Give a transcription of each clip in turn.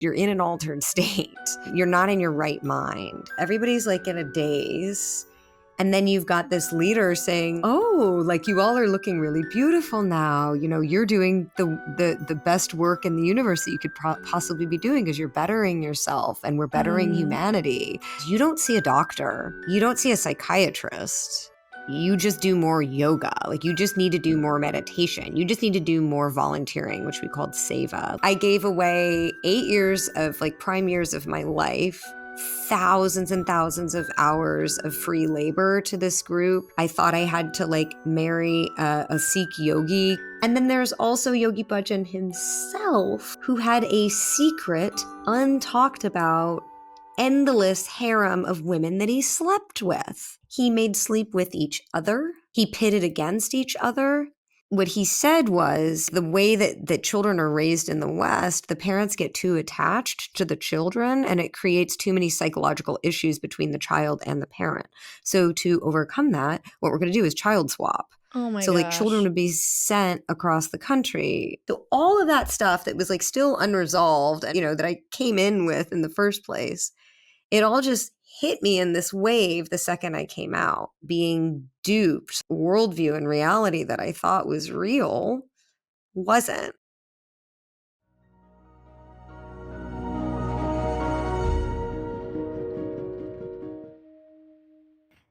you're in an altered state. You're not in your right mind. Everybody's like in a daze. And then you've got this leader saying, oh, like you all are looking really beautiful now. You know, you're doing the best work in the universe that you could possibly be doing because you're bettering yourself and we're bettering humanity. You don't see a doctor. You don't see a psychiatrist. You just do more yoga. Like you just need to do more meditation. You just need to do more volunteering, which we called seva. I gave away 8 years of like prime years of my life, thousands and thousands of hours of free labor to this group. I thought I had to like marry a Sikh yogi. And then there's also Yogi Bhajan himself, who had a secret, untalked about, endless harem of women that he slept with. He made sleep with each other. He pitted against each other. What he said was the way that children are raised in the West, the parents get too attached to the children and it creates too many psychological issues between the child and the parent. So to overcome that, what we're going to do is child swap. Oh my So gosh. like children would be sent across the country. So all of that stuff that was like still unresolved, you know, that I came in with in the first place, it all just hit me in this wave the second I came out, being duped. Worldview and reality that I thought was real wasn't.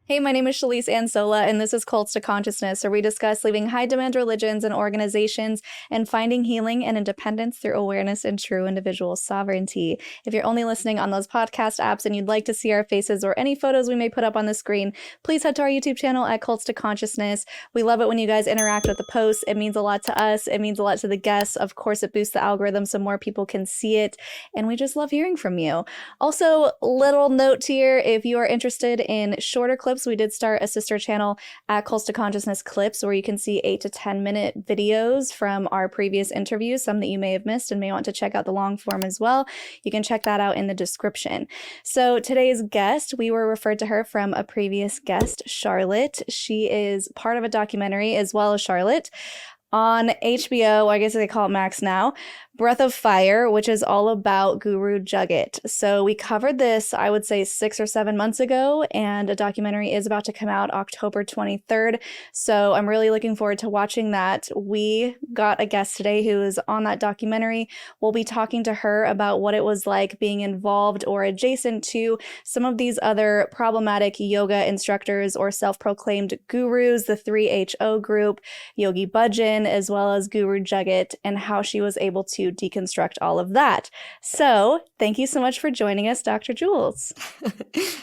Hey, my name is Shalise Ansola, and this is Cults to Consciousness, where we discuss leaving high-demand religions and organizations and finding healing and independence through awareness and true individual sovereignty. If you're only listening on those podcast apps and you'd like to see our faces or any photos we may put up on the screen, please head to our YouTube channel at Cults to Consciousness. We love it when you guys interact with the posts. It means a lot to us. It means a lot to the guests. Of course, it boosts the algorithm so more people can see it, and we just love hearing from you. Also, little note here, if you are interested in shorter clips, we did start a sister channel at Cults to Consciousness Clips, where you can see 8 to 10 minute videos from our previous interviews, some that you may have missed and may want to check out the long form as well. You can check that out in the description. So today's guest, we were referred to her from a previous guest, Charlotte. She is part of a documentary as well as Charlotte on HBO, I guess they call it Max now, Breath of Fire, which is all about Guru Jagat. So we covered this, I would say 6 or 7 months ago, and a documentary is about to come out October 23rd. So I'm really looking forward to watching that. We got a guest today who is on that documentary. We'll be talking to her about what it was like being involved or adjacent to some of these other problematic yoga instructors or self-proclaimed gurus, the 3HO group, Yogi Bhajan, as well as Guru Jagat, and how she was able to deconstruct all of that. So thank you so much for joining us, Dr. Jules.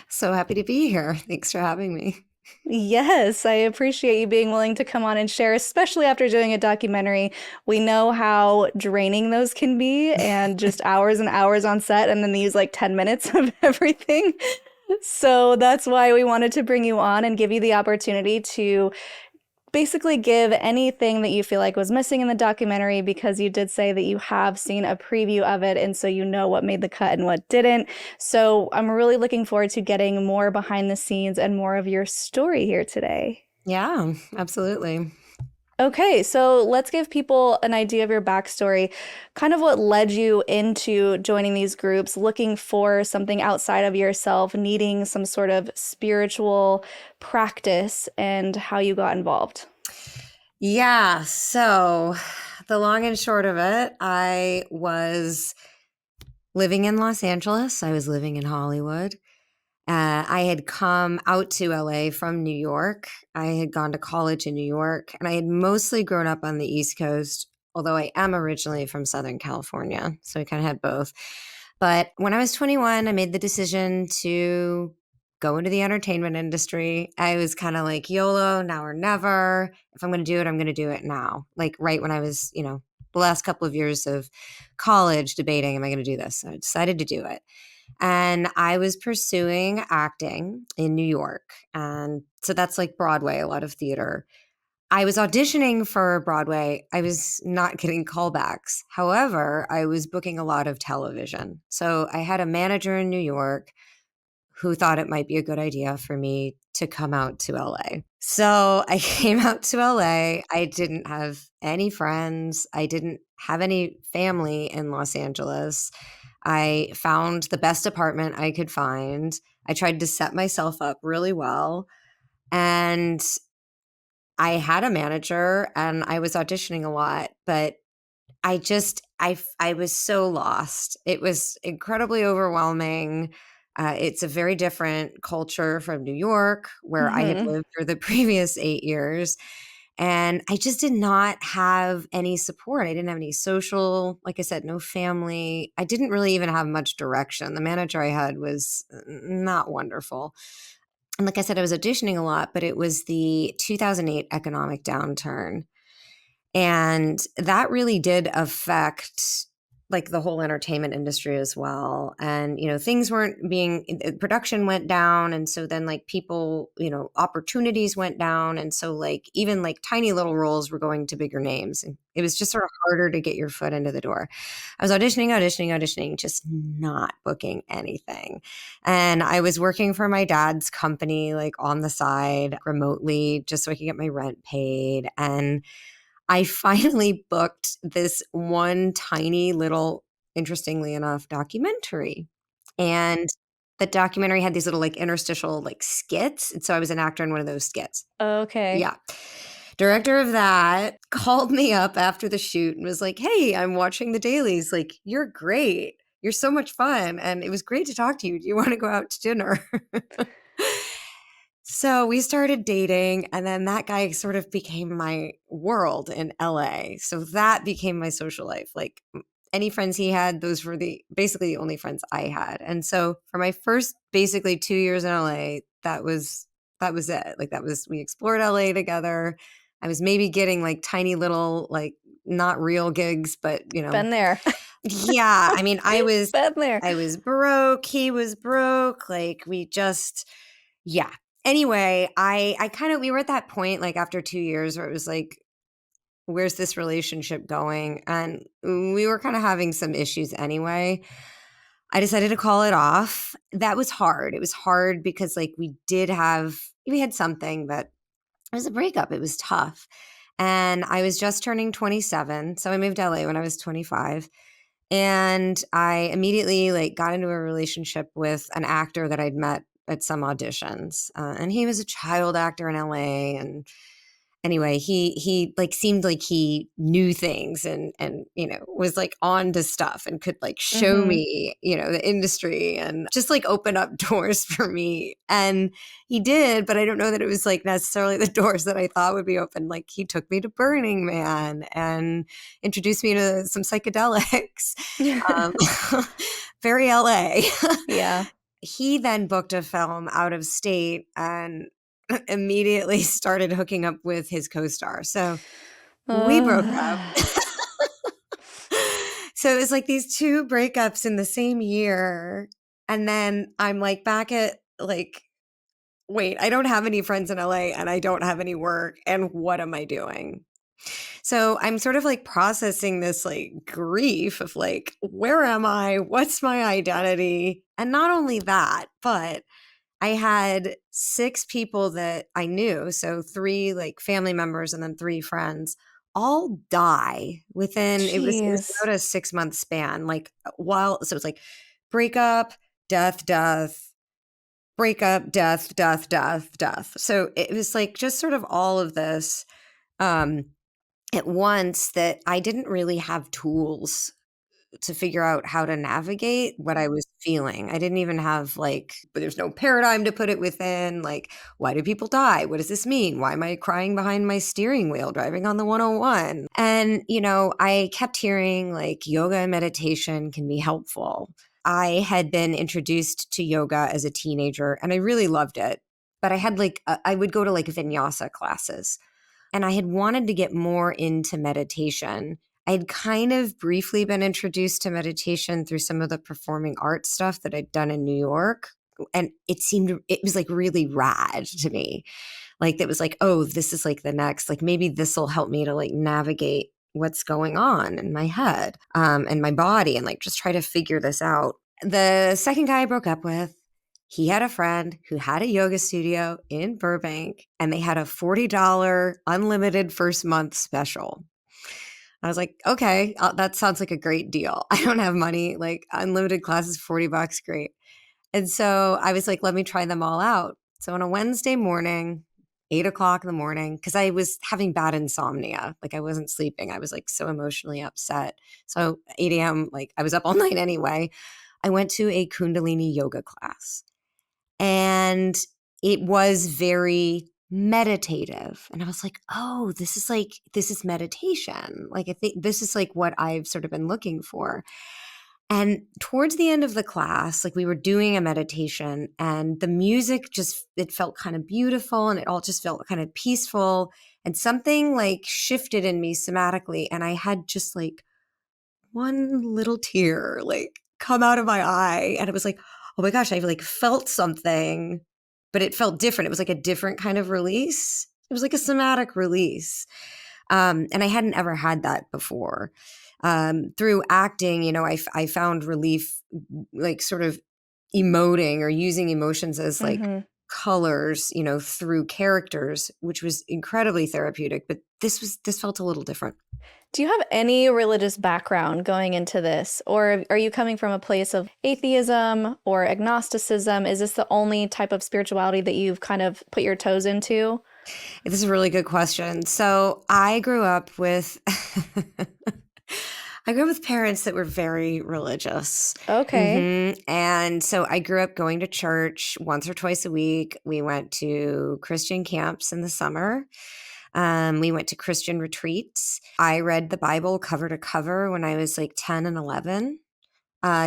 So happy to be here. Thanks for having me. Yes, I appreciate you being willing to come on and share, especially after doing a documentary. We know how draining those can be and just hours and hours on set, and then they use like 10 minutes of everything. So that's why we wanted to bring you on and give you the opportunity to basically give anything that you feel like was missing in the documentary, because you did say that you have seen a preview of it and so you know what made the cut and what didn't. So I'm really looking forward to getting more behind the scenes and more of your story here today. Yeah, absolutely. Okay, so let's give people an idea of your backstory, kind of what led you into joining these groups, looking for something outside of yourself, needing some sort of spiritual practice, and how you got involved. Yeah, so the long and short of it, I was living in Los Angeles. I was living in Hollywood. I had come out to LA from New York. I had gone to college in New York, and I had mostly grown up on the East Coast, although I am originally from Southern California. So I kind of had both. But when I was 21, I made the decision to go into the entertainment industry. I was kind of like, YOLO, now or never. If I'm going to do it, I'm going to do it now. Like right when I was, the last couple of years of college debating, am I going to do this? So I decided to do it. And I was pursuing acting in New York. And so that's like Broadway, a lot of theater. I was auditioning for Broadway. I was not getting callbacks. However, I was booking a lot of television. So I had a manager in New York who thought it might be a good idea for me to come out to LA. So I came out to LA. I didn't have any friends. I didn't have any family in Los Angeles. I found the best apartment I could find. I tried to set myself up really well. And I had a manager and I was auditioning a lot, but I was so lost. It was incredibly overwhelming. It's a very different culture from New York, where I had Mhm. lived for the previous 8 years. And I just did not have any support. I didn't have any social, like I said, no family. I didn't really even have much direction. The manager I had was not wonderful. And like I said, I was auditioning a lot, but it was the 2008 economic downturn. And that really did affect like the whole entertainment industry as well. And, things weren't being, production went down. And so then like people, opportunities went down. And so like even like tiny little roles were going to bigger names. And it was just sort of harder to get your foot into the door. I was auditioning, just not booking anything. And I was working for my dad's company, like on the side remotely, just so I could get my rent paid. And I finally booked this one tiny little, interestingly enough, documentary. And the documentary had these little like interstitial like skits. And so I was an actor in one of those skits. Okay. Yeah. Director of that called me up after the shoot and was like, "Hey, I'm watching the dailies. Like, you're great. You're so much fun. And it was great to talk to you. Do you want to go out to dinner?" So we started dating, and then that guy sort of became my world in LA. So that became my social life. Like any friends he had, those were basically the only friends I had. And so for my first basically 2 years in LA, that was it. Like we explored LA together. I was maybe getting like tiny little like not real gigs, but Been there. yeah. I mean, I was Been there. I was broke. He was broke. Like yeah. Anyway, I kind of, we were at that point, like after 2 years where it was like, where's this relationship going? And we were kind of having some issues anyway. I decided to call it off. That was hard. It was hard because like we had something, but it was a breakup. It was tough. And I was just turning 27. So I moved to LA when I was 25. And I immediately like got into a relationship with an actor that I'd met at some auditions. And he was a child actor in LA. And anyway, he like seemed like he knew things and was like on to stuff and could like show Mhm. me, the industry and just like open up doors for me. And he did, but I don't know that it was like necessarily the doors that I thought would be open. Like he took me to Burning Man and introduced me to some psychedelics. Um, very LA. Yeah. He then booked a film out of state and immediately started hooking up with his co-star. So we broke up. Uh, So it was like these two breakups in the same year. And then I'm like back at like, wait, I don't have any friends in LA and I don't have any work. And what am I doing? So I'm sort of like processing this like grief of like, where am I? What's my identity? And not only that, but I had 6 people that I knew, so 3, like, family members and then 3 friends, all die within it was Jeez. about a 6-month span, like, while so it's like breakup, death, death, breakup, death, death, death, death. So it was, like, just sort of all of this, um, at once that I didn't really have tools to figure out how to navigate what I was feeling. I didn't even have like, but there's no paradigm to put it within. Like, why do people die? What does this mean? Why am I crying behind my steering wheel driving on the 101? And, I kept hearing like yoga and meditation can be helpful. I had been introduced to yoga as a teenager and I really loved it. But I had like, I would go to like vinyasa classes and I had wanted to get more into meditation. I had kind of briefly been introduced to meditation through some of the performing arts stuff that I'd done in New York. And it was like really rad to me. Like, it was like, oh, this is like the next, like maybe this will help me to like navigate what's going on in my head and my body and like just try to figure this out. The second guy I broke up with, he had a friend who had a yoga studio in Burbank and they had a $40 unlimited first month special. I was like, okay, that sounds like a great deal. I don't have money. Like unlimited classes, $40, great. And so I was like, let me try them all out. So on a Wednesday morning, 8 o'clock in the morning, because I was having bad insomnia. Like I wasn't sleeping. I was like so emotionally upset. So 8 a.m., like I was up all night anyway. I went to a Kundalini Yoga class and it was very meditative. And I was like, oh, this is meditation. Like I think this is like what I've sort of been looking for. And towards the end of the class, like we were doing a meditation and the music just, it felt kind of beautiful and it all just felt kind of peaceful and something like shifted in me somatically. And I had just like one little tear like come out of my eye. And it was like, oh my gosh, I like felt something, but it felt different. It was like a different kind of release. It was like a somatic release. And I hadn't ever had that before. Through acting, you know, I found relief, like sort of emoting or using emotions as like Mm-hmm. colors, you know, through characters, which was incredibly therapeutic. But this felt a little different. Do you have any religious background going into this? Or are you coming from a place of atheism or agnosticism? Is this the only type of spirituality that you've kind of put your toes into? This is a really good question. So I grew up with I grew up with parents that were very religious. Okay. And so I grew up going to church once or twice a week. We went to Christian camps in the summer. We went to Christian retreats. I read the Bible cover to cover when I was like 10 and 11.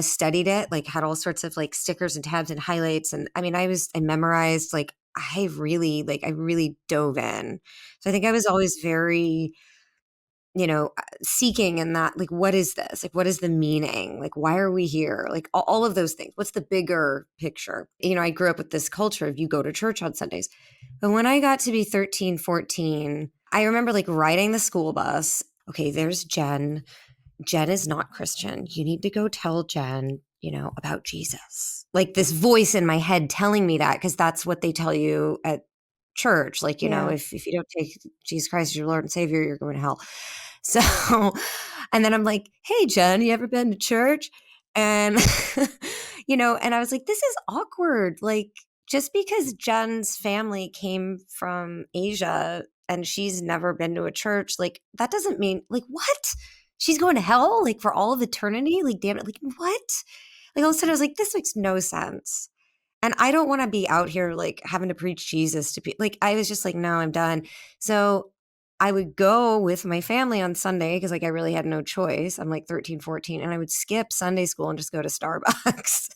Studied it, like had all sorts of like stickers and tabs and highlights. And I mean, I memorized, like I really dove in. So I think I was always very, you know, seeking in that, like, what is this? Like, what is the meaning? Like, why are we here? Like all of those things. What's the bigger picture? You know, I grew up with this culture of you go to church on Sundays. But when I got to be 13, 14, I remember like riding the school bus. Okay, there's Jen. Jen is not Christian. You need to go tell Jen, you know, about Jesus. Like this voice in my head telling me that, because that's what they tell you at church. Like, you know, Yeah. if you don't take Jesus Christ as your Lord and Savior, you're going to hell. So, and then I'm like, hey, Jen, you ever been to church? And, you know, and I was like, this is awkward. Like, just because Jen's family came from Asia and she's never been to a church, like, that doesn't mean, like, what? She's going to hell, like, for all of eternity? Like, damn it. Like, what? Like, all of a sudden, I was like, this makes no sense. And I don't want to be out here, like, having to preach Jesus to people. Like, I was just like, no, I'm done. So I would go with my family on Sunday because, like, I really had no choice. I'm like 13, 14, and I would skip Sunday school and just go to Starbucks.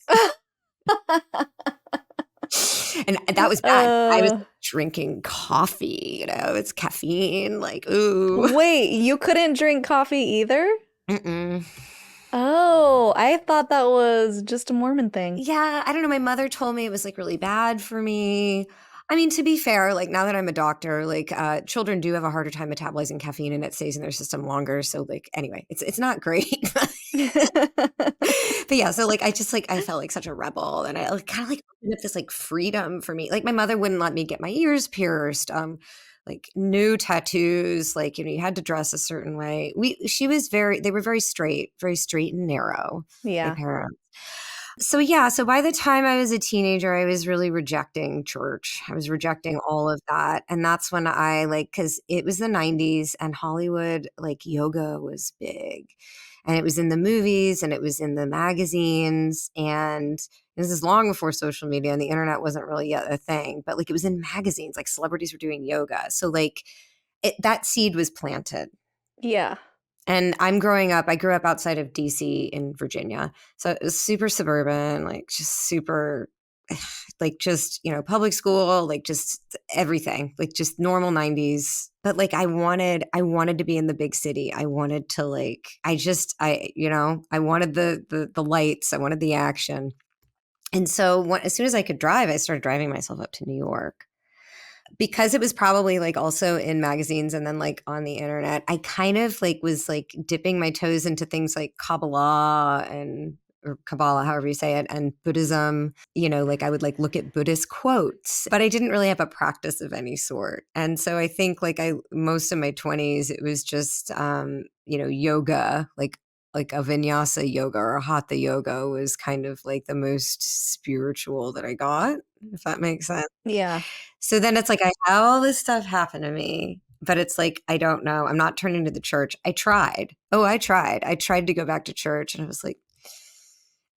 And that was bad. I was uh, drinking coffee, you know, it's caffeine. Like, ooh. wait, you couldn't drink coffee either? Mm-mm. Oh, I thought that was just a Mormon thing. Yeah, I don't know. My mother told me it was like really bad for me. I mean, to be fair, like now that I'm a doctor, like children do have a harder time metabolizing caffeine and it stays in their system longer. So like anyway, it's not great. But yeah, so like I just like I felt like such a rebel and I like, kind of like opened up this like freedom for me. Like my mother wouldn't let me get my ears pierced. Like new tattoos, like, you know, you had to dress a certain way. They were very straight and narrow, my Yeah. parents. So yeah, so by the time I was a teenager, I was really rejecting church. I was rejecting all of that. And that's when I like, cause it was the 90s and Hollywood, like yoga was big. And it was in the movies and it was in the magazines. And this is long before social media and the internet wasn't really yet a thing, but like it was in magazines, like celebrities were doing yoga. So like that seed was planted. Yeah. And I grew up outside of DC in Virginia. So it was super suburban, like just super, like just, you know, public school, like just everything, like just normal 90s. But like I wanted to be in the big city. I wanted to like, you know, I wanted the lights. I wanted the action. And so as soon as I could drive, I started driving myself up to New York because it was probably like also in magazines and then like on the internet. I kind of like was like dipping my toes into things like Kabbalah and or Kabbalah, however you say it, and Buddhism. You know, like I would like look at Buddhist quotes, but I didn't really have a practice of any sort. And so I think like most of my 20s, it was just yoga, like a vinyasa yoga or a hatha yoga was kind of like the most spiritual that I got, if that makes sense. Yeah. So then it's like I have all this stuff happen to me, but it's like, I don't know. I'm not turning to the church. I tried. Oh, I tried. I tried to go back to church, and I was like,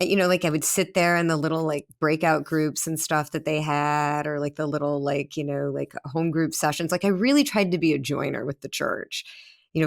like I would sit there in the little like breakout groups and stuff that they had, or like the little like, like home group sessions. Like I really tried to be a joiner with the church,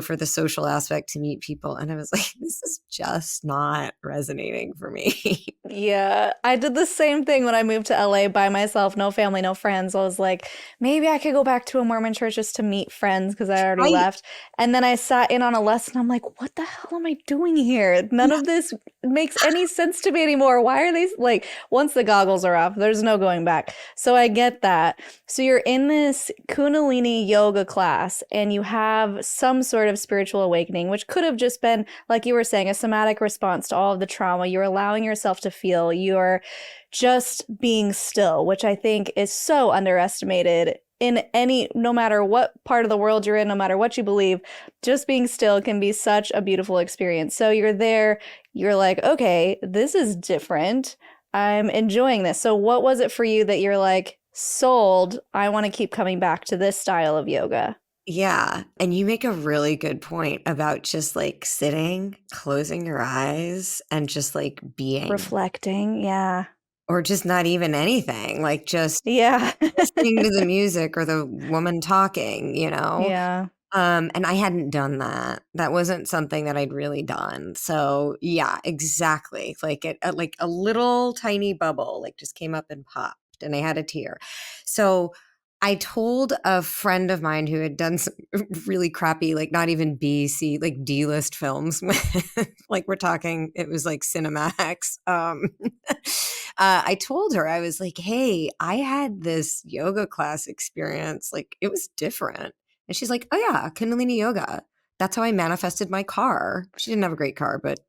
for the social aspect to meet people. And I was like, this is just not resonating for me. Yeah, I did the same thing when I moved to LA by myself, no family, no friends. I was like, maybe I could go back to a Mormon church just to meet friends because I already Right. left. And then I sat in on a lesson. I'm like, what the hell am I doing here? None of this makes any sense to me anymore. Why are they like, once the goggles are off, there's no going back. So I get that. So you're in this Kundalini yoga class and you have some sort of spiritual awakening, which could have just been, like you were saying, a somatic response to all of the trauma. You're allowing yourself to feel. You're just being still, which I think is so underestimated in no matter what part of the world you're in, no matter what you believe, just being still can be such a beautiful experience. So you're there, you're like, okay, this is different. I'm enjoying this. So what was it for you that you're like, sold, I want to keep coming back to this style of yoga? Yeah. And you make a really good point about just like sitting, closing your eyes, and just like being, Reflecting, yeah. or just not even anything, like just Yeah. listening to the music or the woman talking. Yeah. And I hadn't done that. That wasn't something that I'd really done. So yeah, exactly. Like like a little tiny bubble, like just came up and popped, and I had a tear. So I told a friend of mine who had done some really crappy, like not even B, C, like D-list films. Like we're talking, it was like Cinemax. I told her, I was like, hey, I had this yoga class experience. Like it was different. And she's like, oh yeah, Kundalini Yoga. That's how I manifested my car. She didn't have a great car, but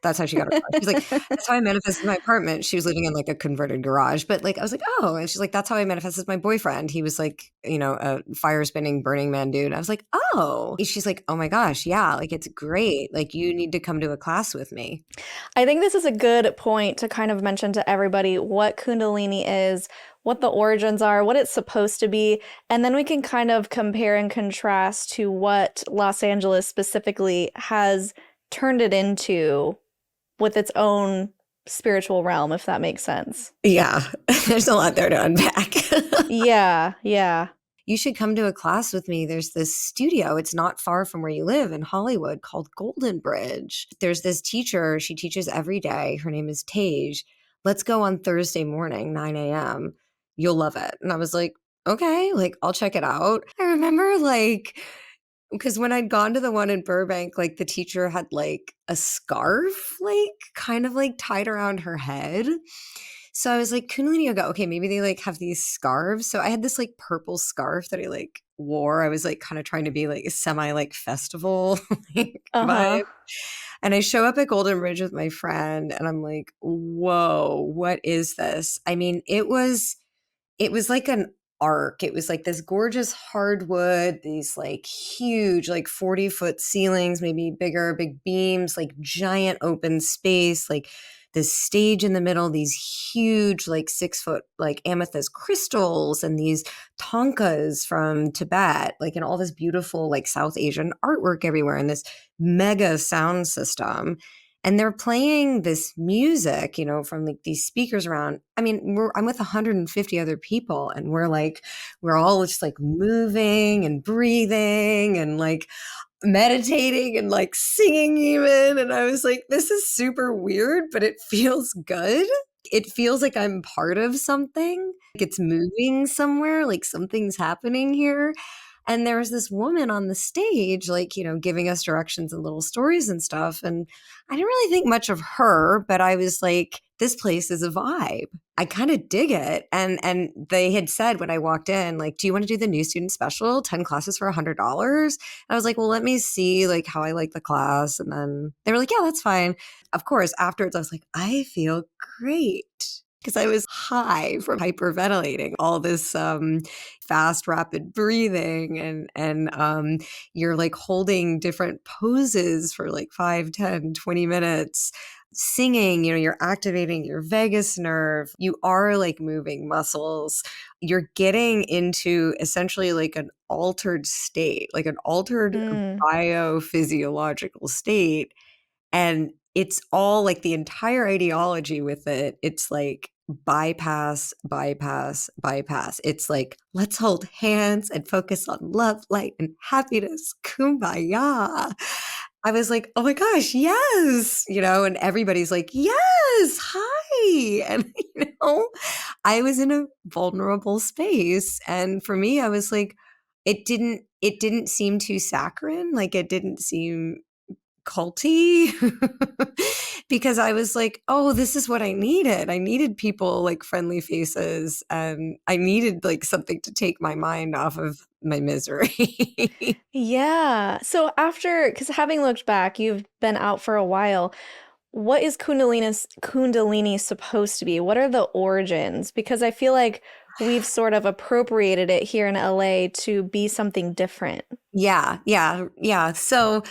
that's how she got her car. She's like, that's how I manifested my apartment. She was living in like a converted garage. But like, I was like, oh. And she's like, that's how I manifested my boyfriend. He was like, a fire spinning Burning Man dude. I was like, oh. She's like, oh my gosh, yeah, like it's great. Like you need to come to a class with me. I think this is a good point to kind of mention to everybody what Kundalini is, what the origins are, what it's supposed to be, and then we can kind of compare and contrast to what Los Angeles specifically has turned it into with its own spiritual realm, if that makes sense. Yeah, there's a lot there to unpack. Yeah, yeah. You should come to a class with me. There's this studio. It's not far from where you live in Hollywood called Golden Bridge. There's this teacher. She teaches every day. Her name is Tage. Let's go on Thursday morning, 9 a.m. You'll love it. And I was like, okay, like I'll check it out. I remember like, because when I'd gone to the one in Burbank, like the teacher had like a scarf, like kind of like tied around her head. So I was like, Kundalini Yoga, okay, maybe they like have these scarves. So I had this like purple scarf that I like wore. I was like kind of trying to be like a semi like festival like Uh-huh. vibe. And I show up at Golden Bridge with my friend and I'm like, whoa, what is this? I mean, it was like an arc. It was like this gorgeous hardwood, these like huge, like 40-foot ceilings, maybe bigger, big beams, like giant open space, like this stage in the middle, these huge, like 6-foot, like amethyst crystals, and these tonkas from Tibet, like, and all this beautiful, like South Asian artwork everywhere, and this mega sound system. And they're playing this music, from like these speakers around. I mean, I'm with 150 other people, and we're all just like moving and breathing and like meditating and like singing even. And I was like, this is super weird, but it feels good. It feels like I'm part of something. Like it's moving somewhere, like something's happening here. And there was this woman on the stage, like, giving us directions and little stories and stuff. And I didn't really think much of her, but I was like, this place is a vibe. I kind of dig it. And they had said when I walked in, like, do you want to do the new student special, 10 classes for $100? I was like, well, let me see like how I like the class. And then they were like, yeah, that's fine. Of course, afterwards, I was like, I feel great. because I was high from hyperventilating, all this fast, rapid breathing, and you're like holding different poses for like 5, 10, 20 minutes, singing, you're activating your vagus nerve. You are like moving muscles. You're getting into essentially like an altered state, like an altered Mm. biophysiological state. And it's all like the entire ideology with it. It's like bypass, bypass, bypass. It's like, let's hold hands and focus on love, light, and happiness. Kumbaya. I was like, oh my gosh, yes. And everybody's like, yes, hi. And, I was in a vulnerable space. And for me, I was like, it didn't seem too saccharine. Like it didn't seem culty because I was like, oh, this is what I needed. I needed people like friendly faces, and I needed like something to take my mind off of my misery. Yeah. So because having looked back, you've been out for a while. What is Kundalini supposed to be? What are the origins? Because I feel like we've sort of appropriated it here in LA to be something different. Yeah, yeah, yeah. So,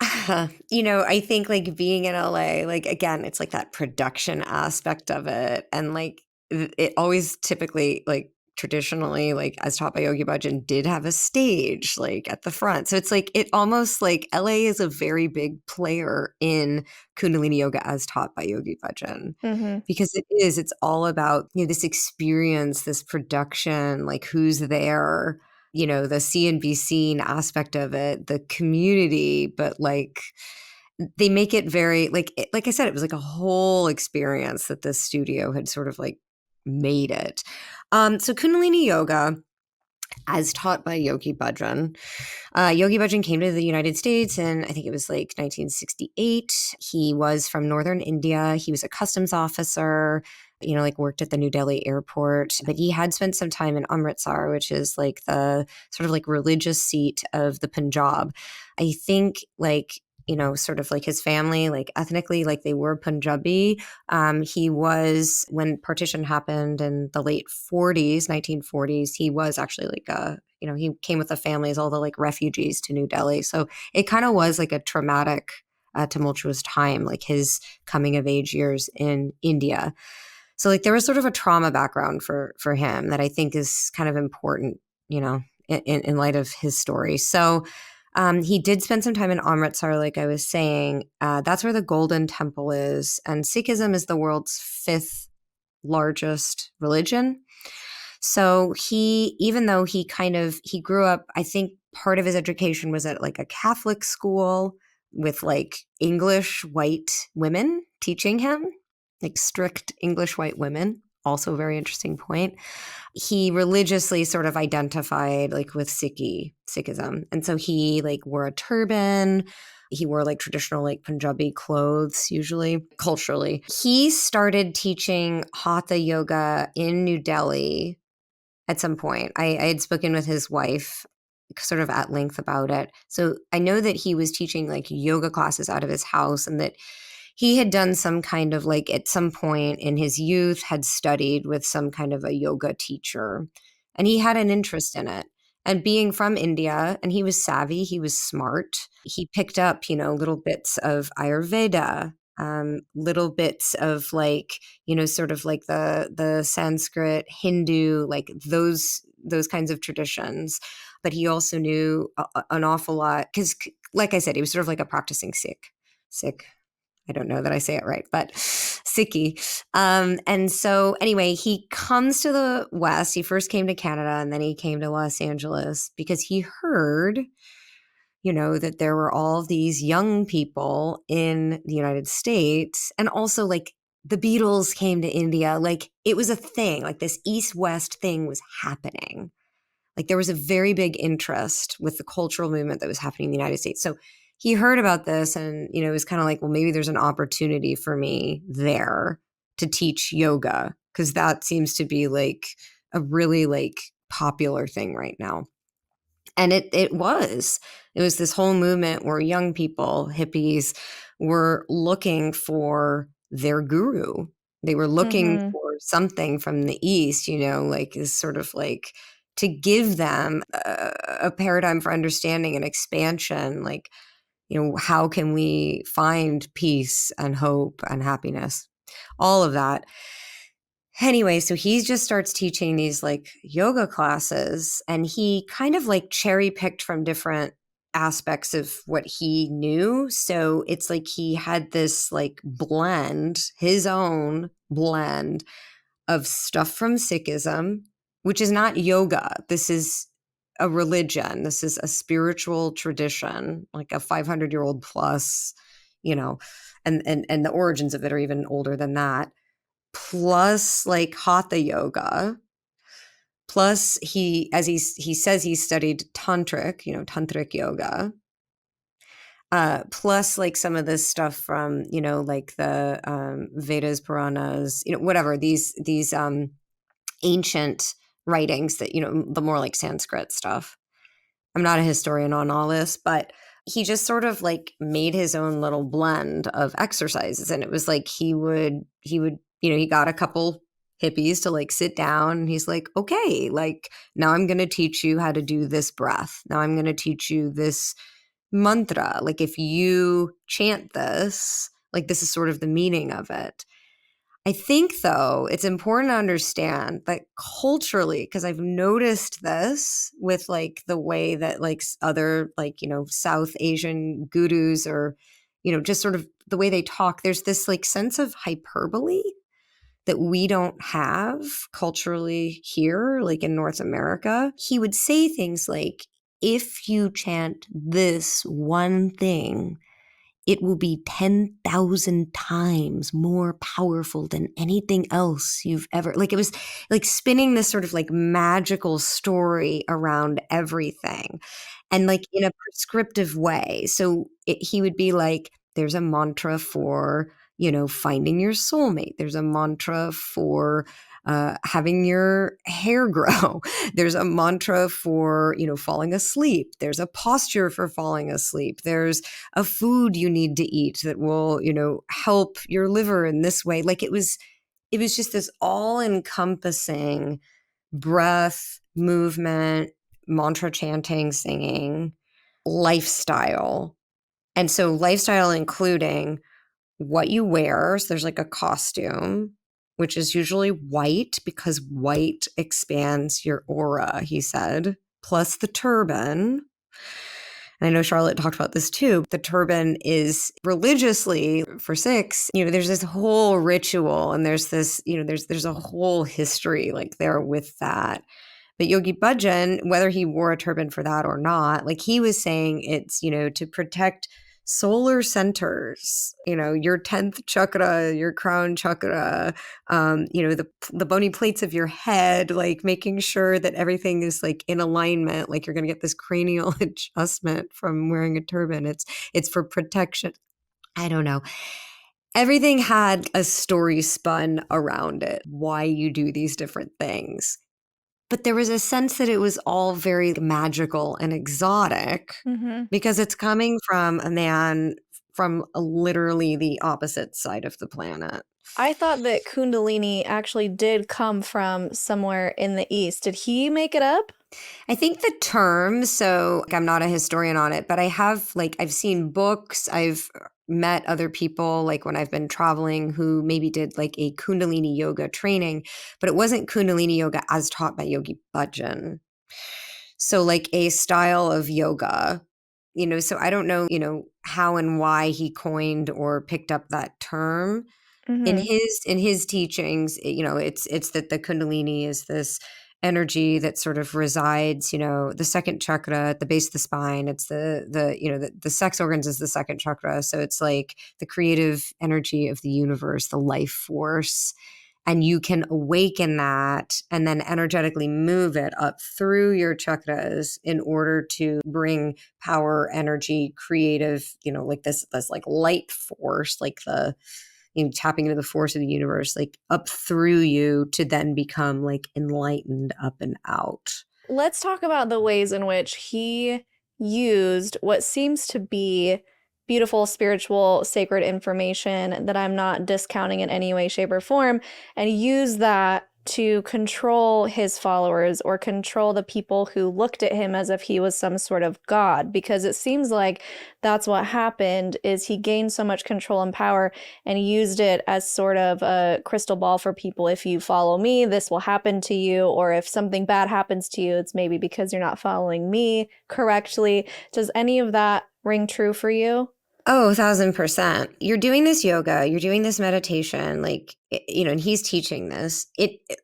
I think like being in LA, like again, it's like that production aspect of it. And like it always typically, like traditionally, like as taught by Yogi Bhajan, did have a stage like at the front. So it's like it almost like LA is a very big player in Kundalini Yoga as taught by Yogi Bhajan. Hmm. Because it's all about, this experience, this production, like who's there, the see and be seen aspect of it, the community, but like they make it very like I said, it was like a whole experience that this studio had sort of like made it. So Kundalini Yoga, as taught by Yogi Bhajan. Yogi Bhajan came to the United States and I think it was like 1968. He was from northern India. He was a customs officer, like worked at the New Delhi airport, but he had spent some time in Amritsar, which is like the sort of like religious seat of the Punjab. I think sort of like his family, like ethnically, like they were Punjabi. He was, when partition happened in the late 40s, 1940s, he was actually like he came with the families, all the like refugees to New Delhi. So it kind of was like a traumatic, tumultuous time, like his coming of age years in India. So like there was sort of a trauma background for him that I think is kind of important, in light of his story. So he did spend some time in Amritsar, like I was saying. That's where the Golden Temple is. And Sikhism is the world's 5th largest religion. So even though he grew up, I think part of his education was at like a Catholic school with like English white women teaching him, like strict English white women. Also a very interesting point. He religiously sort of identified like with Sikhism. And so he like wore a turban. He wore like traditional like Punjabi clothes, usually culturally. He started teaching Hatha yoga in New Delhi at some point. I had spoken with his wife sort of at length about it. So I know that he was teaching like yoga classes out of his house, and that he had done some kind of like at some point in his youth had studied with some kind of a yoga teacher, and he had an interest in it. And being from India, and he was savvy, he was smart. He picked up, little bits of Ayurveda, little bits of like, sort of like the Sanskrit, Hindu, like those kinds of traditions. But he also knew an awful lot because, like I said, he was sort of like a practicing Sikh. I don't know that I say it right, but Sikhi. And so anyway, he comes to the West. He first came to Canada and then he came to Los Angeles because he heard, that there were all these young people in the United States. And also like the Beatles came to India. Like it was a thing, like this East-West thing was happening. Like there was a very big interest with the cultural movement that was happening in the United States. So he heard about this and, it was kind of like, well, maybe there's an opportunity for me there to teach yoga because that seems to be like a really like popular thing right now. And it was this whole movement where young people, hippies, were looking for their guru. They were looking Mm-hmm. for something from the East, like is sort of like to give them a paradigm for understanding and expansion. Like, how can we find peace and hope and happiness? All of that. Anyway, so he just starts teaching these like yoga classes, and he kind of like cherry picked from different aspects of what he knew. So it's like he had this like blend, his own blend of stuff from Sikhism, which is not yoga. This is a religion. This is a spiritual tradition, like a 500-year-old plus, you know, and the origins of it are even older than that, plus like hatha yoga, plus he says he studied tantric, tantric yoga, plus like some of this stuff from like the Vedas, Puranas, whatever these ancient writings that the more like Sanskrit stuff. I'm not a historian on all this, but he just sort of like made his own little blend of exercises. And it was like he would, he got a couple hippies to like sit down, and he's like, okay, like now I'm going to teach you how to do this breath. Now I'm going to teach you this mantra. Like if you chant this, like this is sort of the meaning of it. I think, though, it's important to understand that culturally, because I've noticed this with like the way that like other like, South Asian gurus or, just sort of the way they talk, there's this like sense of hyperbole that we don't have culturally here, like in North America. He would say things like, if you chant this one thing, it will be 10,000 times more powerful than anything else you've ever, like it was like spinning this sort of like magical story around everything, and like in a prescriptive way. So he would be like, there's a mantra for, finding your soulmate. There's a mantra for having your hair grow. There's a mantra for, falling asleep. There's a posture for falling asleep. There's a food you need to eat that will, help your liver in this way. Like it was just this all encompassing breath, movement, mantra chanting, singing, lifestyle. And so lifestyle including what you wear. So there's like a costume, which is usually white because white expands your aura, he said, plus the turban. And I know Charlotte talked about this too. The turban is religiously for Sikhs, there's this whole ritual, and there's this, there's a whole history like there with that. But Yogi Bhajan, whether he wore a turban for that or not, like he was saying it's, to protect solar centers, your 10th chakra, your crown chakra, the bony plates of your head, like making sure that everything is like in alignment, like you're going to get this cranial adjustment from wearing a turban. It's for protection. I don't know. Everything had a story spun around it, why you do these different things. But there was a sense that it was all very magical and exotic Mm-hmm. because it's coming from a man from literally the opposite side of the planet. I thought that Kundalini actually did come from somewhere in the East. Did he make it up? I think the term, so like, I'm not a historian on it, but I have like, I've seen books, I've met other people like when I've been traveling who maybe did like a Kundalini yoga training, but it wasn't Kundalini yoga as taught by Yogi Bhajan. So like a style of yoga, so I don't know, how and why he coined or picked up that term. In Mm-hmm. his teachings, it's that the Kundalini is this energy that sort of resides, the second chakra at the base of the spine. It's the sex organs is the second chakra. So it's like the creative energy of the universe, the life force. And you can awaken that and then energetically move it up through your chakras in order to bring power, energy, creative, like this like light force, like the, tapping into the force of the universe, like up through you to then become like enlightened up and out. Let's talk about the ways in which he used what seems to be beautiful, spiritual, sacred information that I'm not discounting in any way, shape, or form, and use that to control his followers or control the people who looked at him as if he was some sort of god, because it seems like that's what happened. Is he gained so much control and power and used it as sort of a crystal ball for people. If you follow me, this will happen to you, or if something bad happens to you, it's maybe because you're not following me correctly. Does any of that ring true for you? Oh, 1,000%. You're doing this yoga, you're doing this meditation, like, and he's teaching this.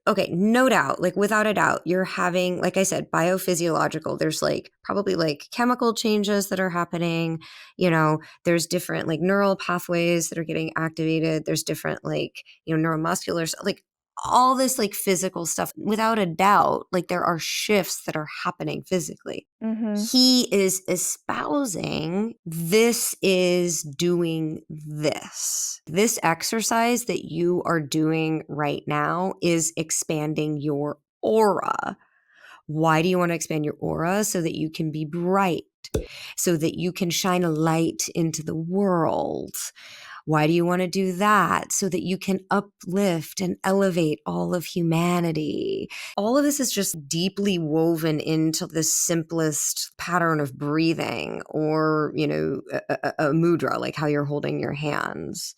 Okay, no doubt, like without a doubt, you're having, like I said, biophysiological. There's like probably like chemical changes that are happening. There's different like neural pathways that are getting activated. There's different like, neuromuscular, like all this like physical stuff. Without a doubt, like there are shifts that are happening physically. Mm-hmm. He is espousing this is doing this. This exercise that you are doing right now is expanding your aura. Why do you want to expand your aura? So that you can be bright, so that you can shine a light into the world. Why do you want to do that? So that you can uplift and elevate all of humanity. All of this is just deeply woven into the simplest pattern of breathing, or, a mudra, like how you're holding your hands.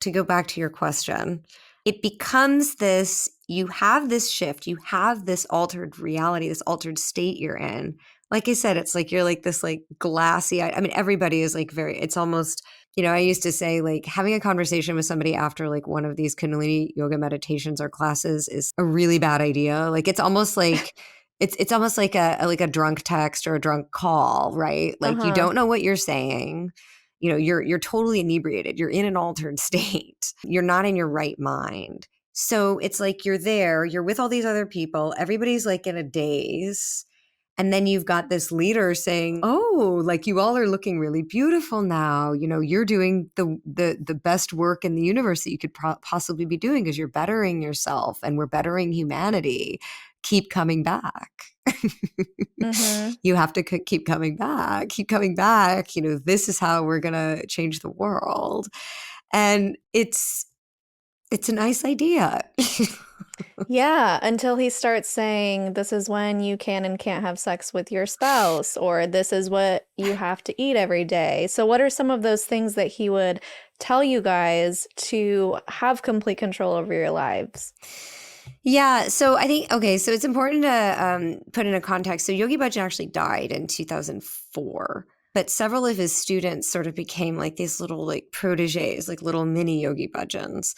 To go back to your question, it becomes this, you have this shift, you have this altered reality, this altered state you're in. Like I said, it's like you're like this like glassy, I mean, everybody is like it's almost, I used to say like having a conversation with somebody after like one of these Kundalini yoga meditations or classes is a really bad idea. Like it's almost like it's almost like a drunk text or a drunk call, right? Like you don't know what you're saying. You're totally inebriated. You're in an altered state. You're not in your right mind. So it's like you're there, you're with all these other people, everybody's like in a daze. And then you've got this leader saying, "Oh, like you all are looking really beautiful now. You're doing the best work in the universe that you could possibly be doing, because you're bettering yourself and we're bettering humanity. Keep coming back." Mm-hmm. You have to keep coming back. Keep coming back. This is how we're gonna change the world, and it's a nice idea. Yeah, until he starts saying, this is when you can and can't have sex with your spouse, or this is what you have to eat every day. So, what are some of those things that he would tell you guys to have complete control over your lives? Yeah, so I think, okay, so it's important to put in a context. So Yogi Bhajan actually died in 2004, but several of his students sort of became like these little like proteges, like little mini Yogi Bhajans.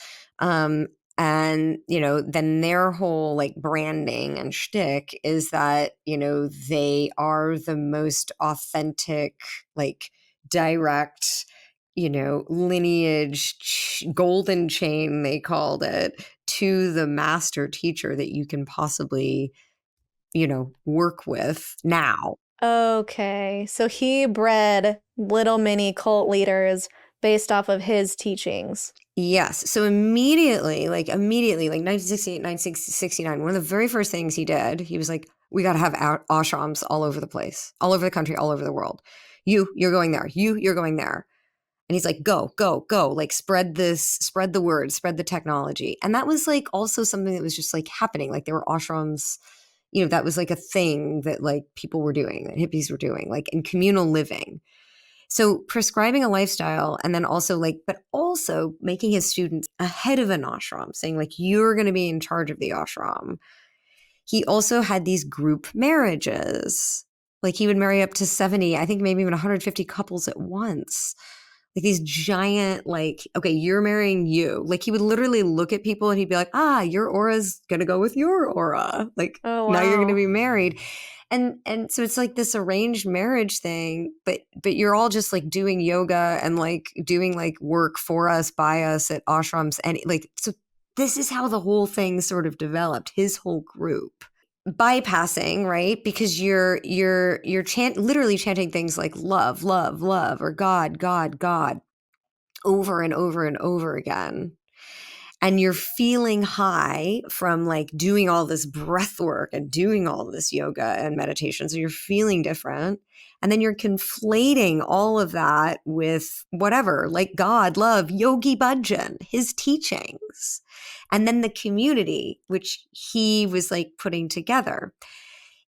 And, then their whole like branding and shtick is that, they are the most authentic, like direct, lineage, golden chain, they called it, to the master teacher that you can possibly, work with now. Okay, so he bred little mini cult leaders based off of his teachings. Yes. So immediately, like 1968, 1969, one of the very first things he did, he was like, we got to have ashrams all over the place, all over the country, all over the world. You're going there. You're going there. And he's like, go, go, go, like spread the word, spread the technology. And that was like also something that was just like happening. Like there were ashrams, that was like a thing that like people were doing, that hippies were doing, like in communal living. So prescribing a lifestyle, and then also but also making his students ahead of an ashram, saying like, you're going to be in charge of the ashram. He also had these group marriages. Like he would marry up to 70, I think maybe even 150 couples at once. Like these giant, like, okay, you're marrying you. Like he would literally look at people and he'd be like, your aura's going to go with your aura. Like Oh, now you're going to wow. be married. And so it's like this arranged marriage thing, but you're all just like doing yoga and like doing like work for us, by us at ashrams. And like, so this is how the whole thing sort of developed, his whole group. Bypassing, right? Because you're literally chanting things like love, love, love, or God, God, God over and over and over again. and you're feeling high from like doing all this breath work and doing all this yoga and meditation. So you're feeling different. And then you're conflating all of that with whatever, like God, love, Yogi Bhajan, his teachings, and then the community, which he was like putting together.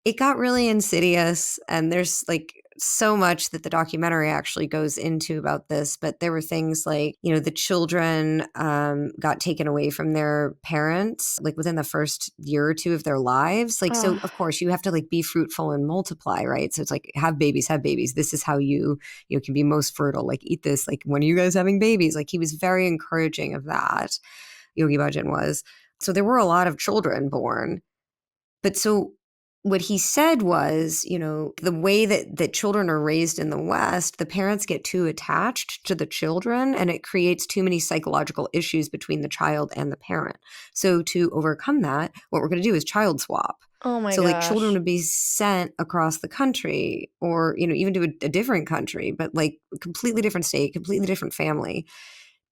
It got really insidious, and there's like so much that the documentary actually goes into about this. But there were things like, you know, the children got taken away from their parents like within the first year or two of their lives. Like, so of course you have to like be fruitful and multiply, right? So it's like have babies. This is how you can be most fertile. Like eat this. Like when are you guys having babies? Like he was very encouraging of that. Yogi Bhajan was. So there were a lot of children born. But so what he said was, you know, the way that children are raised in the West, the parents get too attached to the children and it creates too many psychological issues between the child and the parent. So to overcome that, what we're going to do is child swap. Oh my So like children gosh. would be sent across the country or, you know, even to a different country, but like a completely different state, completely different family.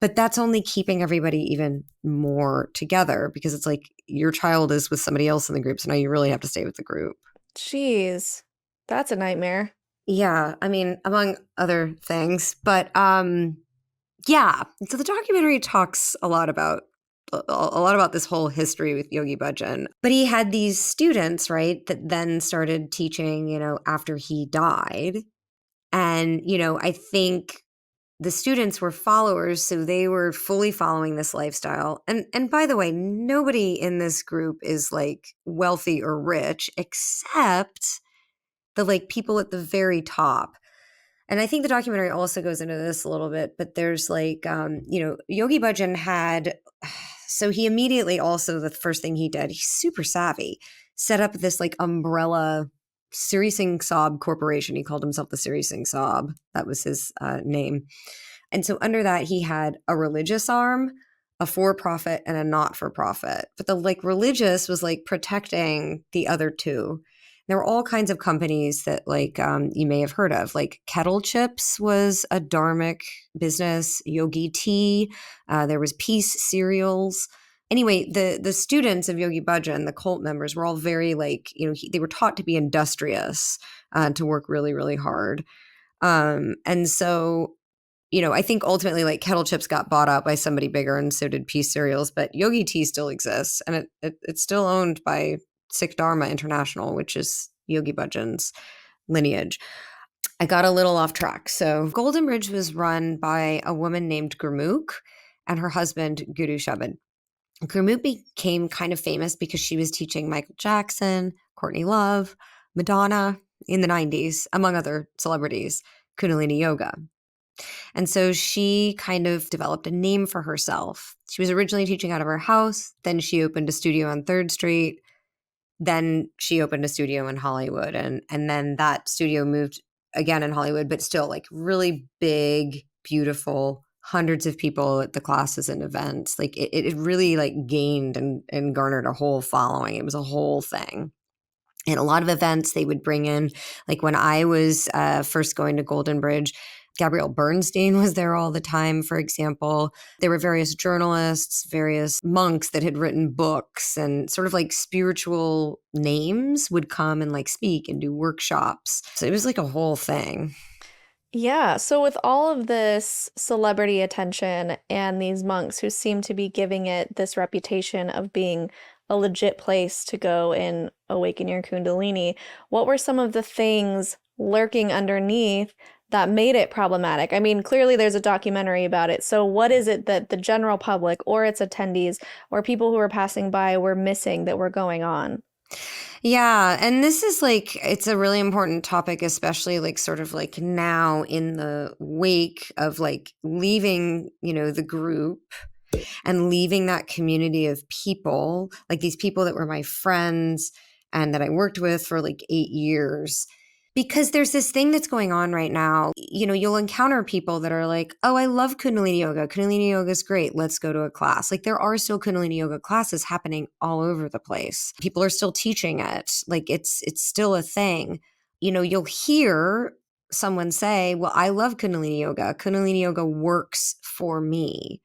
But that's only keeping everybody even more together because it's like your child is with somebody else in the group. So now you really have to stay with the group. Jeez. That's a nightmare. Yeah. I mean, among other things. But yeah. So the documentary talks a lot about this whole history with Yogi Bhajan. But he had these students, right, that then started teaching, you know, after he died. And, you know, I think the students were followers, so they were fully following this lifestyle. And by the way, nobody in this group is like wealthy or rich except the like people at the very top. And I think the documentary also goes into this a little bit, but there's like, you know, Yogi Bhajan had, so he immediately also, the first thing he did, he's super savvy, set up this like umbrella Siri Singh Saab Corporation. He called himself the Siri Singh Saab. That was his name. And so under that, he had a religious arm, a for-profit, and a not-for-profit. But the like religious was like protecting the other two. There were all kinds of companies that like you may have heard of, like Kettle Chips was a dharmic business, Yogi Tea, there was Peace Cereals. Anyway, the students of Yogi Bhajan, the cult members, were all very like, you know, they were taught to be industrious, to work really, really hard. And so, you know, I think ultimately like Kettle Chips got bought out by somebody bigger and so did Peace Cereals, but Yogi Tea still exists and it's still owned by Sikh Dharma International, which is Yogi Bhajan's lineage. I got a little off track. So Golden Bridge was run by a woman named Gurmukh and her husband Guru Shabad. Gurmukh became kind of famous because she was teaching Michael Jackson, Courtney Love, Madonna in the 90s, among other celebrities, Kundalini Yoga. And so she kind of developed a name for herself. She was originally teaching out of her house. Then she opened a studio on 3rd Street. Then she opened a studio in Hollywood. And then that studio moved again in Hollywood, but still like really big, beautiful, hundreds of people at the classes and events. Like it really like gained and garnered a whole following. It was a whole thing. And a lot of events they would bring in, like when I was first going to Golden Bridge, Gabrielle Bernstein was there all the time, for example. There were various journalists, various monks that had written books and sort of like spiritual names would come and like speak and do workshops. So it was like a whole thing. Yeah. So, with all of this celebrity attention and these monks who seem to be giving it this reputation of being a legit place to go and awaken your Kundalini, what were some of the things lurking underneath that made it problematic? I mean, clearly there's a documentary about it. So, what is it that the general public or its attendees or people who were passing by were missing that were going on? Yeah. And this is like, it's a really important topic, especially like sort of like now in the wake of like leaving, you know, the group and leaving that community of people, like these people that were my friends and that I worked with for like 8 years. Because there's this thing that's going on right now. You know, you'll encounter people that are like, oh, I love Kundalini Yoga. Kundalini Yoga is great. Let's go to a class. Like there are still Kundalini Yoga classes happening all over the place. People are still teaching it. Like it's still a thing. You know, you'll hear someone say, well, I love Kundalini Yoga. Kundalini Yoga works for me.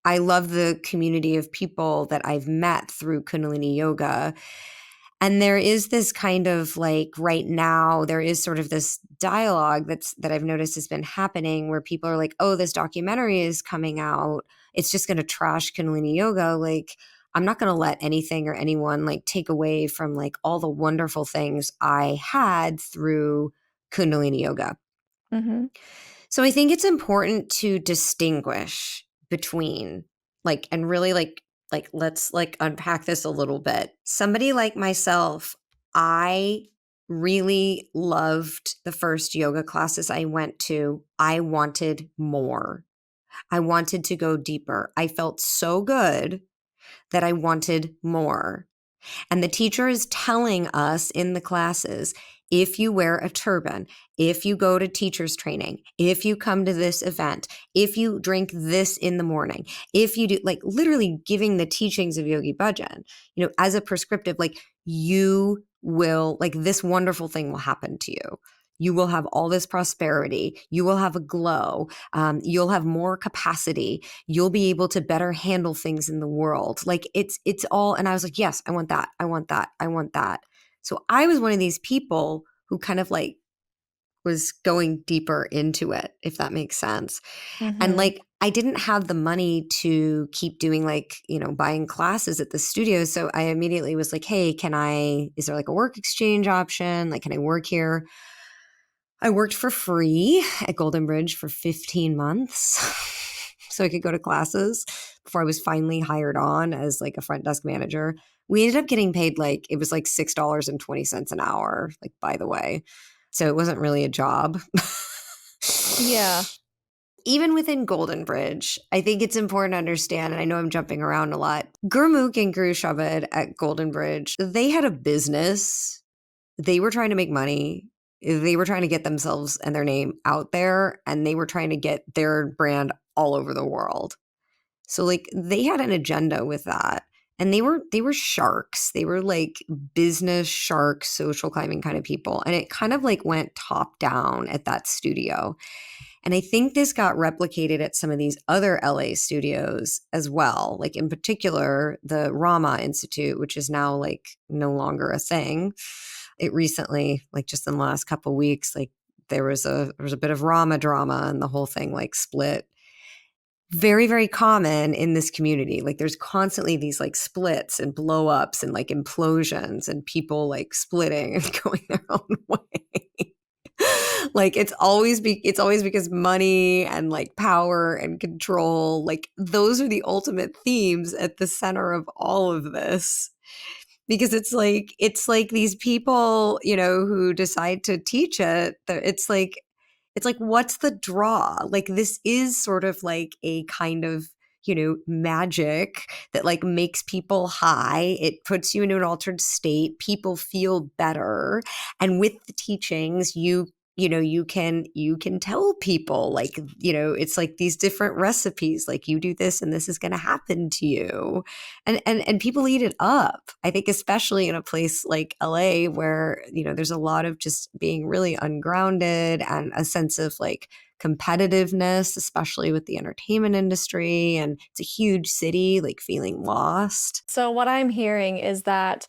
I love the community of people that I've met through Kundalini Yoga. And there is this kind of like right now, there is sort of this dialogue that I've noticed has been happening where people are like, oh, this documentary is coming out. It's just going to trash Kundalini Yoga. Like, I'm not going to let anything or anyone like take away from like all the wonderful things I had through Kundalini Yoga. Mm-hmm. So I think it's important to distinguish between like, and really like let's like unpack this a little bit. Somebody like myself, I really loved the first yoga classes I went to. I wanted more. I wanted to go deeper. I felt so good that I wanted more. And the teacher is telling us in the classes, if you wear a turban, if you go to teacher's training, if you come to this event, if you drink this in the morning, if you do, like literally giving the teachings of Yogi Bhajan, you know, as a prescriptive, like you will, like this wonderful thing will happen to you. You will have all this prosperity. You will have a glow. You'll have more capacity. You'll be able to better handle things in the world. Like it's all, and I was like, yes, I want that. I want that. I want that. So I was one of these people who kind of like was going deeper into it, if that makes sense. And Mm-hmm. like, I didn't have the money to keep doing like, you know, buying classes at the studio. So I immediately was like, hey, is there like a work exchange option? Like, can I work here? I worked for free at Golden Bridge for 15 months so I could go to classes before I was finally hired on as like a front desk manager. We ended up getting paid like, it was like $6.20 an hour, like by the way. So it wasn't really a job. Yeah. Even within Golden Bridge, I think it's important to understand, and I know I'm jumping around a lot. Gurmukh and Guru Shabad at Golden Bridge, they had a business. They were trying to make money. They were trying to get themselves and their name out there, and they were trying to get their brand all over the world. So like they had an agenda with that. And they were sharks. They were like business shark, social climbing kind of people. And it kind of like went top down at that studio. And I think this got replicated at some of these other LA studios as well. Like in particular, the Rama Institute, which is now like no longer a thing. It recently, like just in the last couple of weeks, like there was a bit of Rama drama and the whole thing like split. Very, very common in this community. Like there's constantly these like splits and blow ups and like implosions and people like splitting and going their own way. Like it's always because money and like power and control, like those are the ultimate themes at the center of all of this. Because it's like these people, you know, who decide to teach it, it's like what's the draw? Like this is sort of like a kind of, you know, magic that like makes people high. It puts you into an altered state. People feel better. And with the teachings, you know, you can tell people like, you know, it's like these different recipes, like you do this and this is going to happen to you. And people eat it up. I think especially in a place like LA where, you know, there's a lot of just being really ungrounded and a sense of like competitiveness, especially with the entertainment industry. And it's a huge city, like feeling lost. So what I'm hearing is that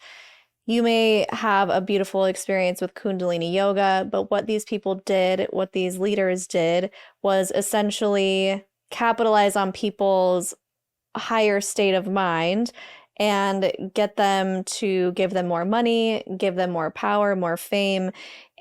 you may have a beautiful experience with Kundalini Yoga, but what these people did, what these leaders did, was essentially capitalize on people's higher state of mind and get them to give them more money, give them more power, more fame.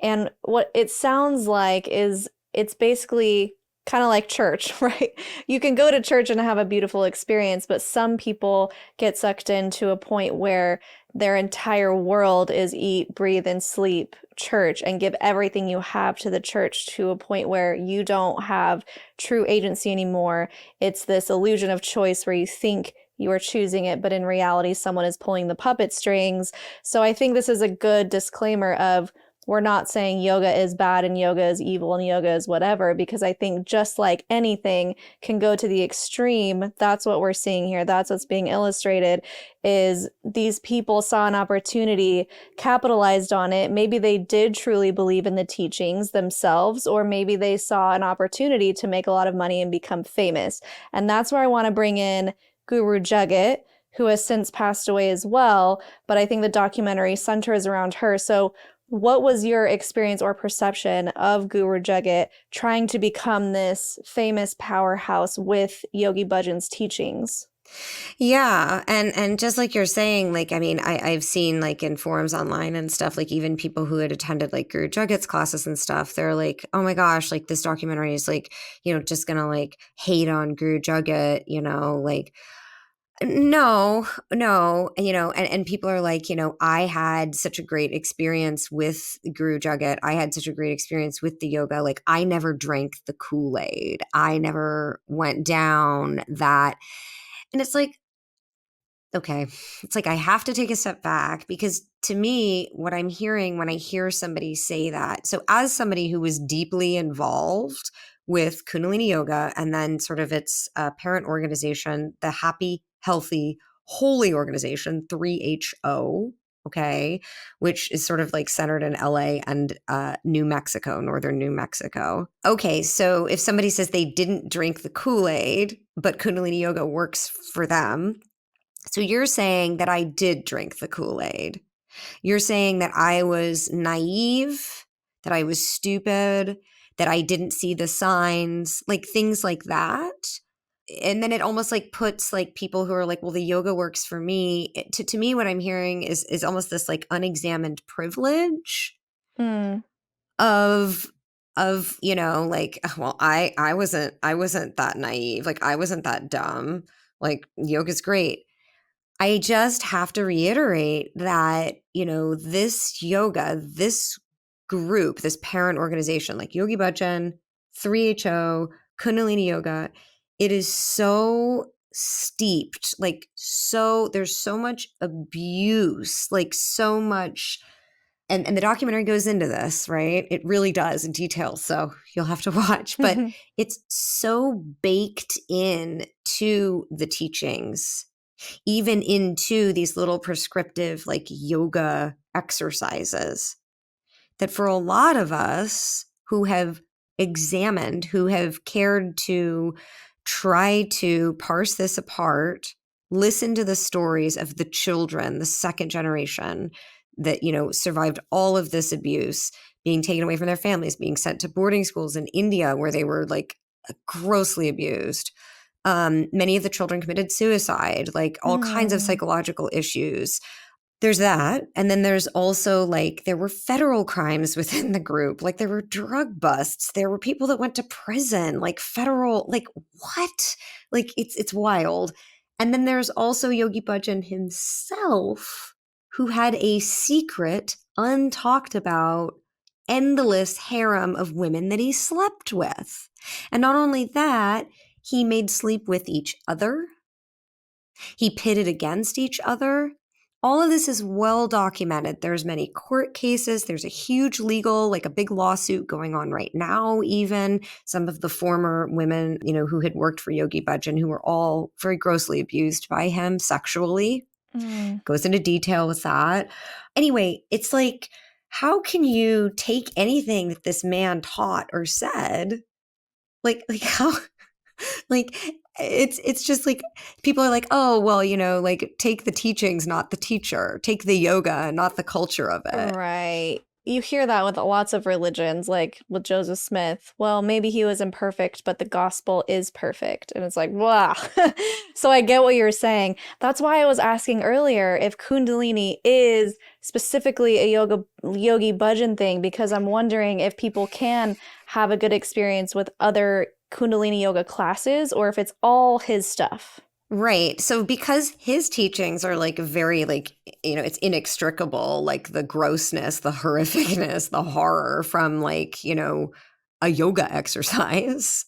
And what it sounds like is it's basically kind of like church, right? You can go to church and have a beautiful experience, but some people get sucked into a point where their entire world is eat, breathe, and sleep church and give everything you have to the church to a point where you don't have true agency anymore. It's this illusion of choice where you think you are choosing it, but in reality, someone is pulling the puppet strings. So I think this is a good disclaimer of we're not saying yoga is bad and yoga is evil and yoga is whatever, because I think just like anything can go to the extreme. That's what we're seeing here. That's what's being illustrated, is these people saw an opportunity, capitalized on it. Maybe they did truly believe in the teachings themselves, or maybe they saw an opportunity to make a lot of money and become famous. And that's where I want to bring in Guru Jagat, who has since passed away as well. But I think the documentary centers around her. So what was your experience or perception of Guru Jagat trying to become this famous powerhouse with Yogi Bhajan's teachings? Yeah, and just like you're saying, like I mean, I've seen like in forums online and stuff, like even people who had attended like Guru Jagat's classes and stuff, they're like, oh my gosh, like this documentary is like, just gonna like hate on Guru Jagat, like no, no, and people are like, I had such a great experience with Guru Jagat. I had such a great experience with the yoga. Like I never drank the Kool-Aid. I never went down that. And it's like, okay, it's like I have to take a step back because to me, what I'm hearing when I hear somebody say that, so as somebody who was deeply involved with Kundalini Yoga and then sort of its parent organization, the Happy, Healthy, Holy organization, 3HO, okay, which is sort of like centered in LA and New Mexico, northern New Mexico. Okay, so if somebody says they didn't drink the Kool-Aid, but Kundalini Yoga works for them, so you're saying that I did drink the Kool-Aid. You're saying that I was naive, that I was stupid, that I didn't see the signs, like things like that. And then it almost like puts like people who are like, well, the yoga works for me. To me, what I'm hearing is almost this like unexamined privilege Mm. of like, well, I wasn't that naive. Like I wasn't that dumb. Like yoga's great. I just have to reiterate that, this yoga, this group, this parent organization like Yogi Bhajan, 3HO, Kundalini Yoga, it is so steeped, like there's so much abuse, like so much, and the documentary goes into this, right? It really does in detail, so you'll have to watch, but it's so baked in to the teachings, even into these little prescriptive like yoga exercises, that for a lot of us who have examined, who have cared to try to parse this apart, listen to the stories of the children, the second generation that, survived all of this abuse, being taken away from their families, being sent to boarding schools in India where they were like grossly abused. Many of the children committed suicide, like all kinds of psychological issues. There's that. And then there's also like there were federal crimes within the group. Like there were drug busts. There were people that went to prison, like federal, like what? Like it's wild. And then there's also Yogi Bhajan himself, who had a secret, untalked about, endless harem of women that he slept with. And not only that, he made sleep with each other. He pitted against each other. All of this is well documented. There's many court cases. There's a huge legal, like a big lawsuit going on right now, even. Some of the former women, who had worked for Yogi Bhajan, who were all very grossly abused by him sexually. Goes into detail with that. Anyway, it's like, how can you take anything that this man taught or said, like how, like it's just like people are like, oh well, like take the teachings, not the teacher, take the yoga, not the culture of it. Right. You hear that with lots of religions, like with Joseph Smith. Well, maybe he was imperfect, but the gospel is perfect. And it's like, wow. So I get what you're saying. That's why I was asking earlier if Kundalini is specifically a Yogi Bhajan thing, because I'm wondering if people can have a good experience with other Kundalini yoga classes or if it's all his stuff. Right. So because his teachings are like very like, it's inextricable, like the grossness, the horrificness, the horror from like, a yoga exercise,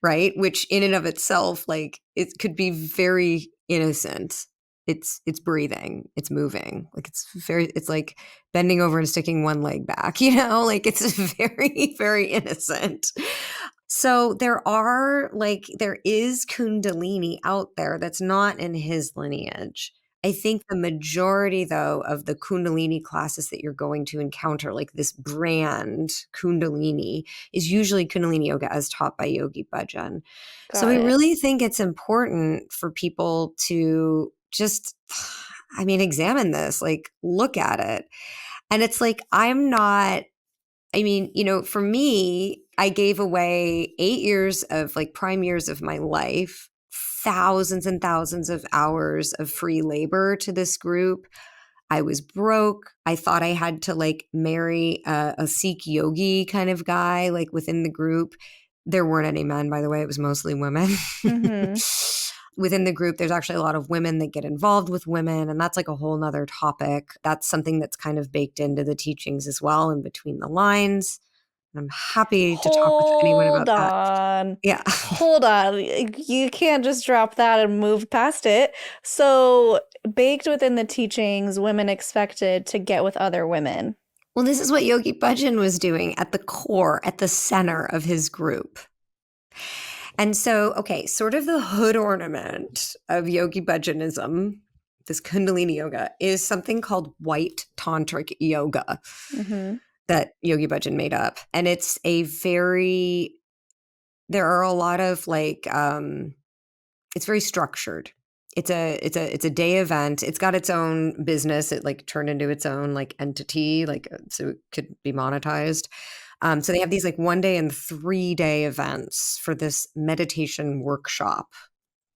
right? Which in and of itself, like it could be very innocent. it's breathing, it's moving. Like it's like bending over and sticking one leg back, you know, like it's very, very innocent. So there is Kundalini out there that's not in his lineage. I think the majority, though, of the Kundalini classes that you're going to encounter, like this brand Kundalini, is usually Kundalini Yoga as taught by Yogi Bhajan. So Got I it. really think it's important for people to just, I mean, examine this, like look at it. And it's like, for me, I gave away 8 years of like prime years of my life, thousands and thousands of hours of free labor to this group. I was broke. I thought I had to like marry a Sikh yogi kind of guy, like within the group. There weren't any men, by the way. It was mostly women. Mm-hmm. Within the group, there's actually a lot of women that get involved with women, and that's like a whole nother topic. That's something that's kind of baked into the teachings as well in between the lines. And I'm happy to talk with anyone about Hold that. on. Yeah. Hold on. You can't just drop that and move past it. So, baked within the teachings, women expected to get with other women. Well, this is what Yogi Bhajan was doing at the core, at the center of his group. And so, okay, sort of the hood ornament of Yogi Bhajanism, this Kundalini Yoga, is something called White Tantric Yoga Mm-hmm. that Yogi Bhajan made up. And it's there are a lot of like, it's very structured. It's a day event. It's got its own business. It like turned into its own like entity, like so it could be monetized. So they have these like 1 day and 3 day events for this meditation workshop.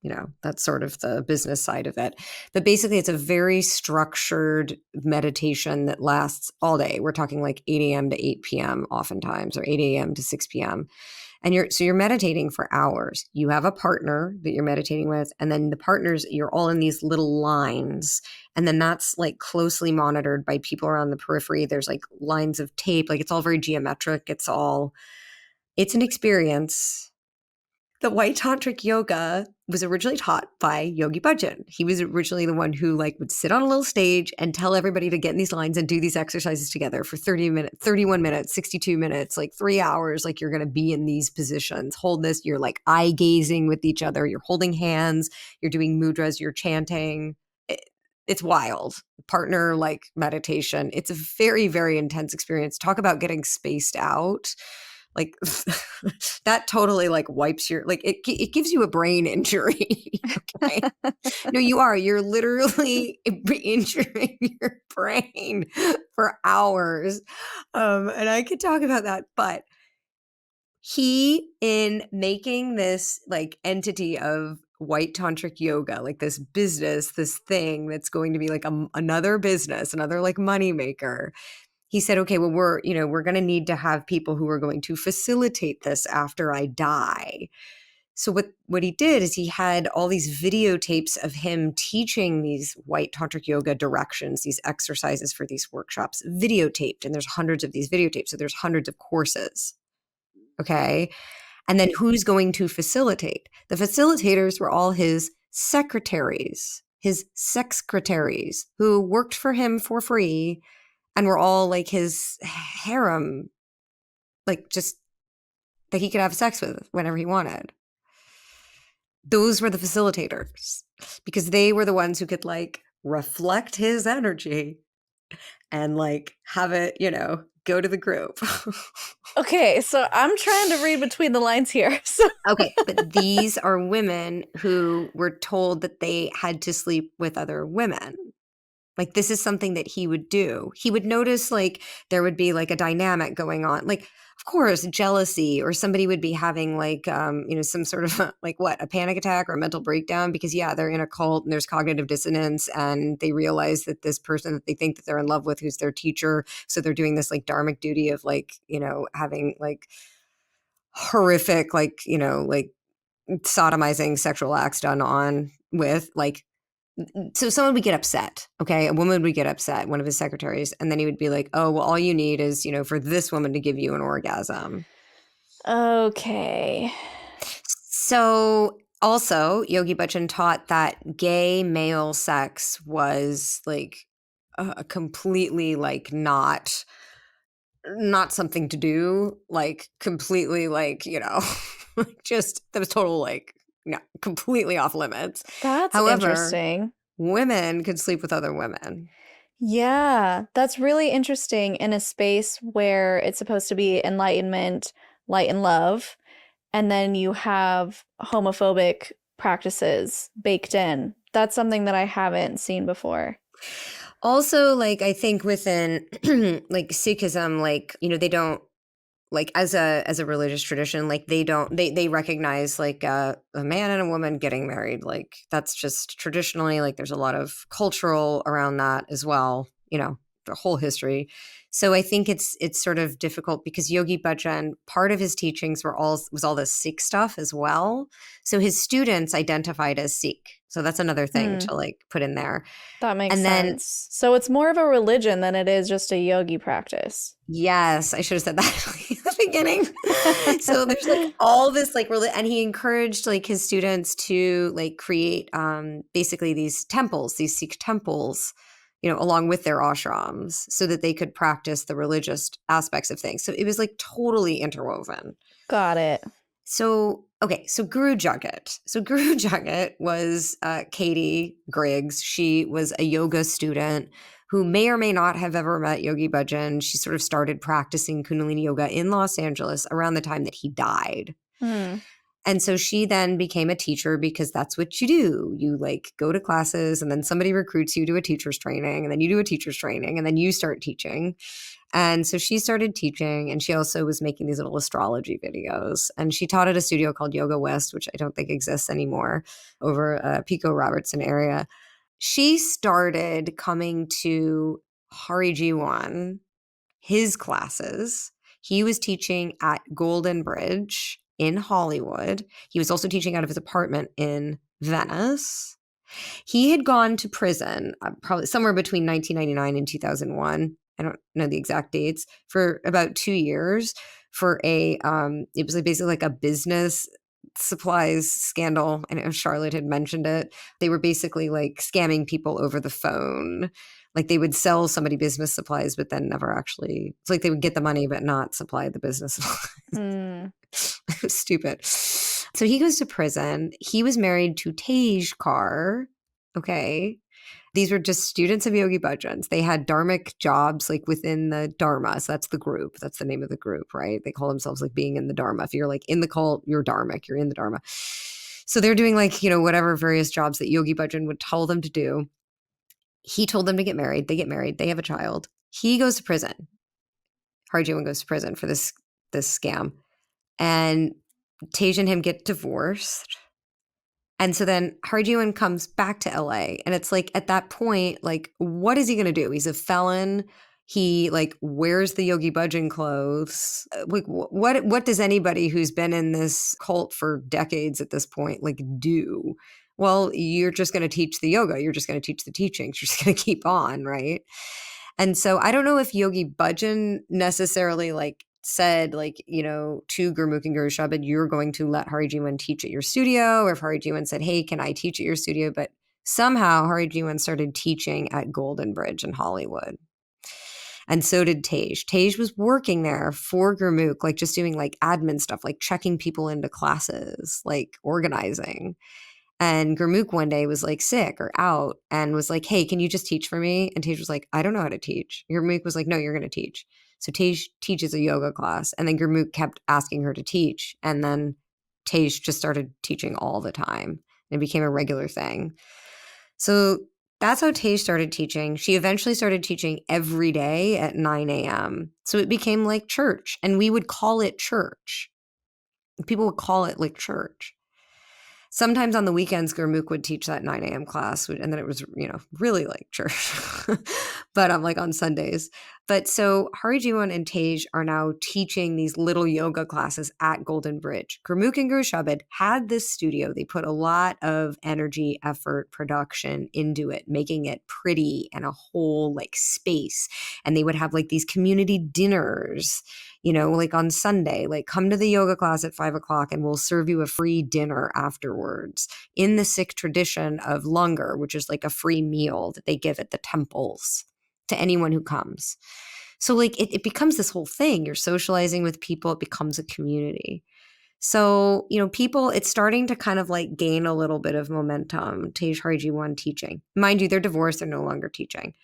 You know, that's sort of the business side of it. But basically, it's a very structured meditation that lasts all day. We're talking like 8 a.m. to 8 p.m. oftentimes, or 8 a.m. to 6 p.m. And you're meditating for hours. You have a partner that you're meditating with, and then the partners, you're all in these little lines. And then that's like closely monitored by people around the periphery. There's like lines of tape, like it's all very geometric. It's an experience. The White Tantric Yoga was originally taught by Yogi Bhajan. He was originally the one who like would sit on a little stage and tell everybody to get in these lines and do these exercises together for 30 minutes, 31 minutes, 62 minutes, like 3 hours. Like you're going to be in these positions. Hold this. You're like eye gazing with each other. You're holding hands. You're doing mudras. You're chanting. It's wild. Partner like meditation. It's a very, very intense experience. Talk about getting spaced out. Like that totally like wipes it gives you a brain injury. Okay. No, you're literally injuring your brain for hours. And I could talk about that, but he, in making this like entity of White Tantric Yoga, like this business, this thing that's going to be like another business, another like moneymaker, he said, okay, well, we're going to need to have people who are going to facilitate this after I die. So what he did is he had all these videotapes of him teaching these White Tantric Yoga directions, these exercises for these workshops, videotaped. And there's hundreds of these videotapes. So there's hundreds of courses. Okay. And then who's going to facilitate? The facilitators were all his secretaries, his sexcretaries who worked for him for free and were all like his harem, like just that he could have sex with whenever he wanted. Those were the facilitators because they were the ones who could like reflect his energy and like have it, go to the group. Okay, so I'm trying to read between the lines here. So Okay, but these are women who were told that they had to sleep with other women. Like this is something that he would do. He would notice like there would be like a dynamic going on. Like, of course, jealousy, or somebody would be having like, some sort of like a panic attack or a mental breakdown because they're in a cult and there's cognitive dissonance and they realize that this person that they think that they're in love with, who's their teacher. So they're doing this like dharmic duty of like, having like horrific, like, like sodomizing sexual acts done on with like, so someone would get upset, okay? A woman would get upset, one of his secretaries, and then he would be like, oh, well, all you need is, for this woman to give you an orgasm. okay. So Also, Yogi Bhajan taught that gay male sex was like completely like not something to do, like completely like, just that was total like no, completely off limits. That's However, interesting. women could sleep with other women. Yeah, that's really interesting in a space where it's supposed to be enlightenment, light and love, and then you have homophobic practices baked in. That's something that I haven't seen before. Also, like I think within like Sikhism, like, they don't like as a religious tradition, like they recognize like a man and a woman getting married. Like that's just traditionally like there's a lot of cultural around that as well, the whole history. So I think it's sort of difficult because Yogi Bhajan, part of his teachings was all the Sikh stuff as well. So his students identified as Sikh. So that's another thing Hmm, to like put in there. that makes And then sense. So it's more of a religion than it is just a yogi practice. yes, I should have said that at the beginning. So there's like all this like really, and he encouraged like his students to like create basically these temples, these Sikh temples, along with their ashrams so that they could practice the religious aspects of things. So it was like totally interwoven. Got it. So, okay, so Guru Jagat. So Guru Jagat was Katie Griggs. She was a yoga student who may or may not have ever met Yogi Bhajan. She sort of started practicing Kundalini Yoga in Los Angeles around the time that he died. Hmm. And so she then became a teacher because that's what you do. You like go to classes and then somebody recruits you to a teacher's training and then you do a teacher's training and then you start teaching. And so she started teaching and she also was making these little astrology videos. And she taught at a studio called Yoga West, which I don't think exists anymore, over Pico Robertson area. She started coming to Hari Jiwan, his classes. He was teaching at Golden Bridge in Hollywood. He was also teaching out of his apartment in Venice. He had gone to prison probably somewhere between 1999 and 2001. I don't know the exact dates, for about 2 years for it was like basically like a business supplies scandal. I know Charlotte had mentioned it. They were basically like scamming people over the phone. Like they would sell somebody business supplies, but then never actually, it's like they would get the money, but not supply the business supplies. Hmm. It was stupid. So he goes to prison. He was married to Tej Kaur. Okay. These were just students of Yogi Bhajan's. They had dharmic jobs like within the Dharma. So that's the group. That's the name of the group, right? They call themselves like being in the Dharma. If you're like in the cult, you're dharmic, you're in the Dharma. So they're doing like, whatever various jobs that Yogi Bhajan would tell them to do. He told them to get married. They get married. They have a child. He goes to prison. Harjiwan goes to prison for this scam. And Tej and him get divorced. And so then Harjiwan comes back to LA. And it's like at that point, like, what is he going to do? He's a felon. He like wears the Yogi Bhajan clothes. Like, what does anybody who's been in this cult for decades at this point like do? Well, you're just going to teach the yoga. You're just going to teach the teachings. You're just going to keep on, right? And so I don't know if Yogi Bhajan necessarily like said like, to Gurmukh and Guru Shabad, you're going to let Hari Jiwan teach at your studio, or if Hari Jiwan said, hey, can I teach at your studio? But somehow Hari Jiwan started teaching at Golden Bridge in Hollywood. And so did Tej. Tej was working there for Gurmukh, like just doing like admin stuff, like checking people into classes, like organizing. And Gurmukh one day was like sick or out and was like, hey, can you just teach for me? And Tej was like, I don't know how to teach. Gurmukh was like, no, you're going to teach. So Tej teaches a yoga class. And then Gurmukh kept asking her to teach. And then Tej just started teaching all the time. And it became a regular thing. So that's how Tej started teaching. She eventually started teaching every day at 9 a.m. So it became like church. And we would call it church. People would call it like church. Sometimes on the weekends, Gurmukh would teach that 9 a.m. class, and then it was, really like church. But I'm like on Sundays. But so Hari Jiwan and Tej are now teaching these little yoga classes at Golden Bridge. Gurmukh and Guru Shabad had this studio. They put a lot of energy, effort, production into it, making it pretty and a whole like space. And they would have like these community dinners, you know, like on Sunday, like come to the yoga class at 5:00 and we'll serve you a free dinner afterwards in the Sikh tradition of langar, which is like a free meal that they give at the temples to anyone who comes. So like it becomes this whole thing. You're socializing with people. It becomes a community. So, you know, people, it's starting to kind of like gain a little bit of momentum. Tej Hariji one teaching. Mind you, they're divorced. They're no longer teaching.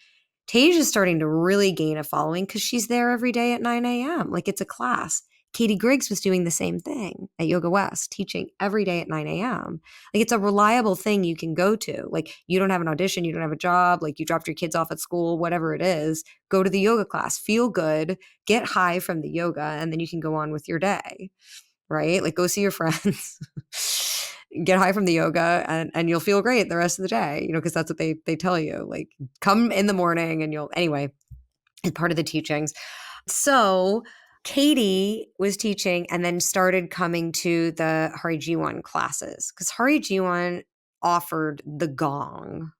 Tej is starting to really gain a following because she's there every day at 9 a.m. Like it's a class. Katie Griggs was doing the same thing at Yoga West, teaching every day at 9 a.m. Like it's a reliable thing you can go to. Like you don't have an audition, you don't have a job, like you dropped your kids off at school, whatever it is, go to the yoga class, feel good, get high from the yoga, and then you can go on with your day, right? Like go see your friends, get high from the yoga, and you'll feel great the rest of the day, you know, because that's what they tell you. Like come in the morning and anyway, it's part of the teachings. So Katie was teaching and then started coming to the Hari Jiwan classes because Hari Jiwan offered the gong.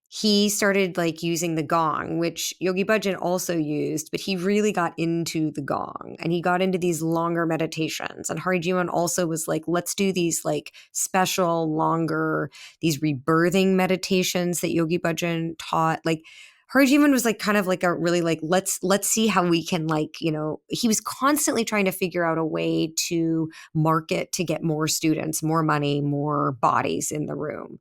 He started like using the gong, which Yogi Bhajan also used, but he really got into the gong and he got into these longer meditations. And Hari Jiwan also was like, let's do these like special, longer, these rebirthing meditations that Yogi Bhajan taught. Like Hari Jiwan was like kind of like a really like, let's see how we can like, you know, he was constantly trying to figure out a way to market to get more students, more money, more bodies in the room.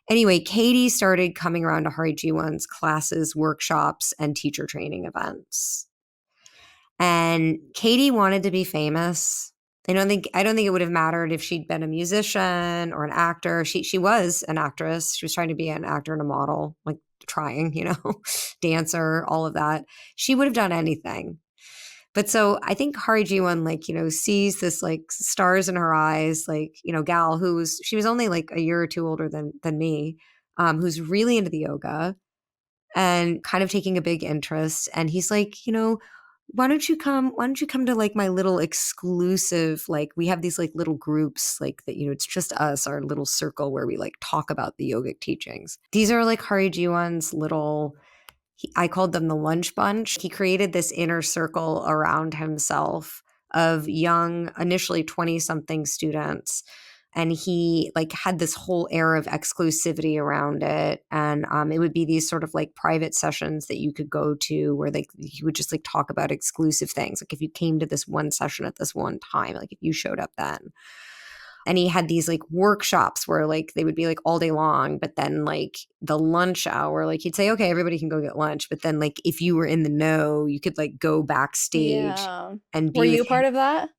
Anyway, Katie started coming around to Hari Jiwan's classes, workshops, and teacher training events. And Katie wanted to be famous. I don't think it would have mattered if she'd been a musician or an actor. She was an actress. She was trying to be an actor and a model, like trying, you know, dancer, all of that. She would have done anything. But so I think Hari Jiwan, like, you know, sees this like stars in her eyes, like, you know, gal she was only like a year or two older than me, who's really into the yoga and kind of taking a big interest. And he's like, you know, why don't you come to like my little exclusive, like we have these like little groups like that, you know, it's just us, our little circle where we like talk about the yogic teachings. These are like Hari Jiwan's little, I called them the lunch bunch. He created this inner circle around himself of young, initially 20-something students. And he like had this whole air of exclusivity around it. And it would be these sort of like private sessions that you could go to where like he would just like talk about exclusive things. Like if you came to this one session at this one time, like if you showed up then. And he had these like workshops where like they would be like all day long, but then like the lunch hour, like he'd say, okay, everybody can go get lunch. But then like if you were in the know, you could like go backstage and be Were you with him. part of that?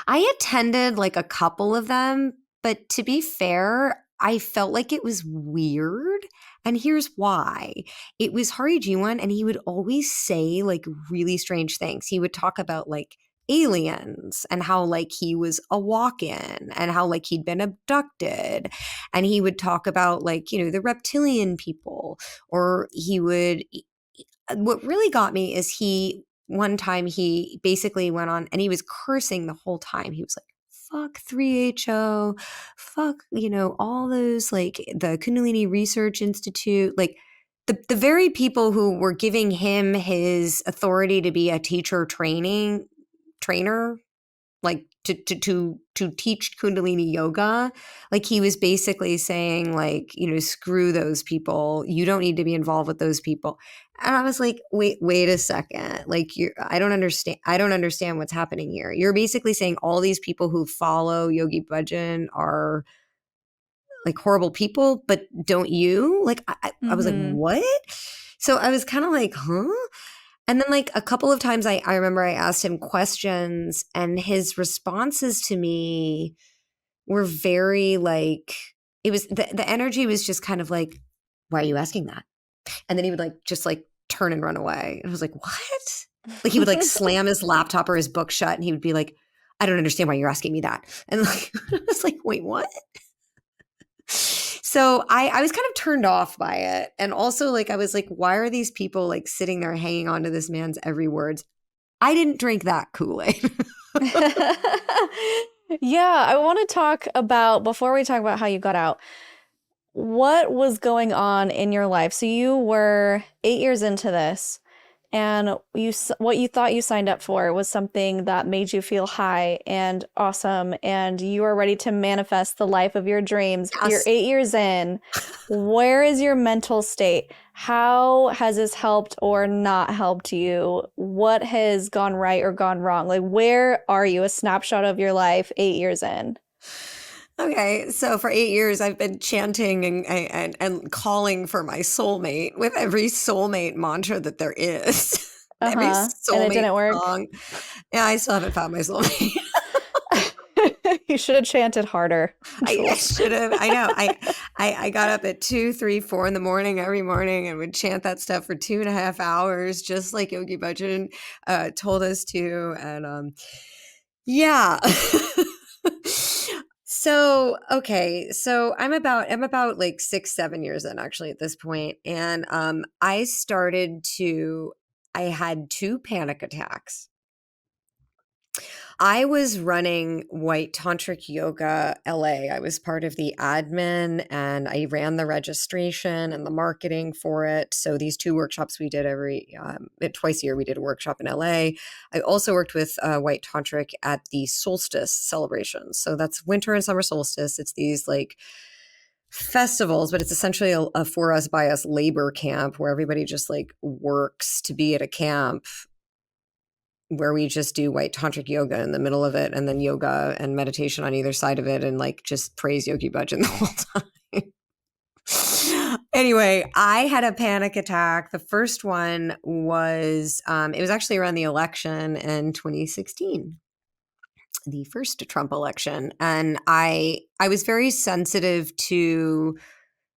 I attended like a couple of them, but to be fair, I felt like it was weird. And here's why. It was Hari Jiwan and he would always say like really strange things. He would talk about like aliens and how like he was a walk-in and how like he'd been abducted. And he would talk about like, you know, the reptilian people, or he would, what really got me is one time he basically went on and he was cursing the whole time. He was like, fuck 3HO, fuck, you know, all those like the Kundalini Research Institute, like the very people who were giving him his authority to be a trainer, like to teach Kundalini Yoga. Like he was basically saying like, you know, screw those people. You don't need to be involved with those people. And I was like, wait a second. Like I don't understand what's happening here. You're basically saying all these people who follow Yogi Bhajan are like horrible people, but don't you? Like I was like, what? So I was kind of like, huh? And then like a couple of times I remember I asked him questions and his responses to me were very like, it was the energy was just kind of like, why are you asking that? And then he would like just like turn and run away. And I was like, what? Like he would like slam his laptop or his book shut and he would be like, I don't understand why you're asking me that. And like I was like, wait, what? So I was kind of turned off by it. And also like, I was like, why are these people like sitting there hanging on to this man's every words? I didn't drink that Kool-Aid. Yeah, I want to talk about, before we talk about how you got out, what was going on in your life? So you were 8 years into this, and what you thought you signed up for was something that made you feel high and awesome, and you are ready to manifest the life of your dreams. You're Yes. 8 years in. Where is your mental state? How has this helped or not helped you? What has gone right or gone wrong? Like, where are you? A snapshot of your life 8 years in. Okay, so for 8 years, I've been chanting and calling for my soulmate with every soulmate mantra that there is, every Uh-huh. And it soulmate didn't work. song. Yeah, I still haven't found my soulmate. You should have chanted harder, I Jules. should have. I know. I got up at 2, 3, 4 in the morning every morning and would chant that stuff for 2.5 hours, just like Yogi Bhajan told us to. And yeah. So, okay. So I'm about like 6, 7 years in actually at this point. And I had 2 panic attacks. I was running White Tantric Yoga LA. I was part of the admin and I ran the registration and the marketing for it. So these 2 workshops we did twice a year, we did a workshop in LA. I also worked with White Tantric at the solstice celebrations. So that's winter and summer solstice. It's these like festivals, but it's essentially a for us by us labor camp where everybody just like works to be at a camp where we just do white tantric yoga in the middle of it and then yoga and meditation on either side of it and like just praise Yogi Bhajan the whole time. Anyway, I had a panic attack. The first one was it was actually around the election in 2016, the first Trump election, and I was very sensitive to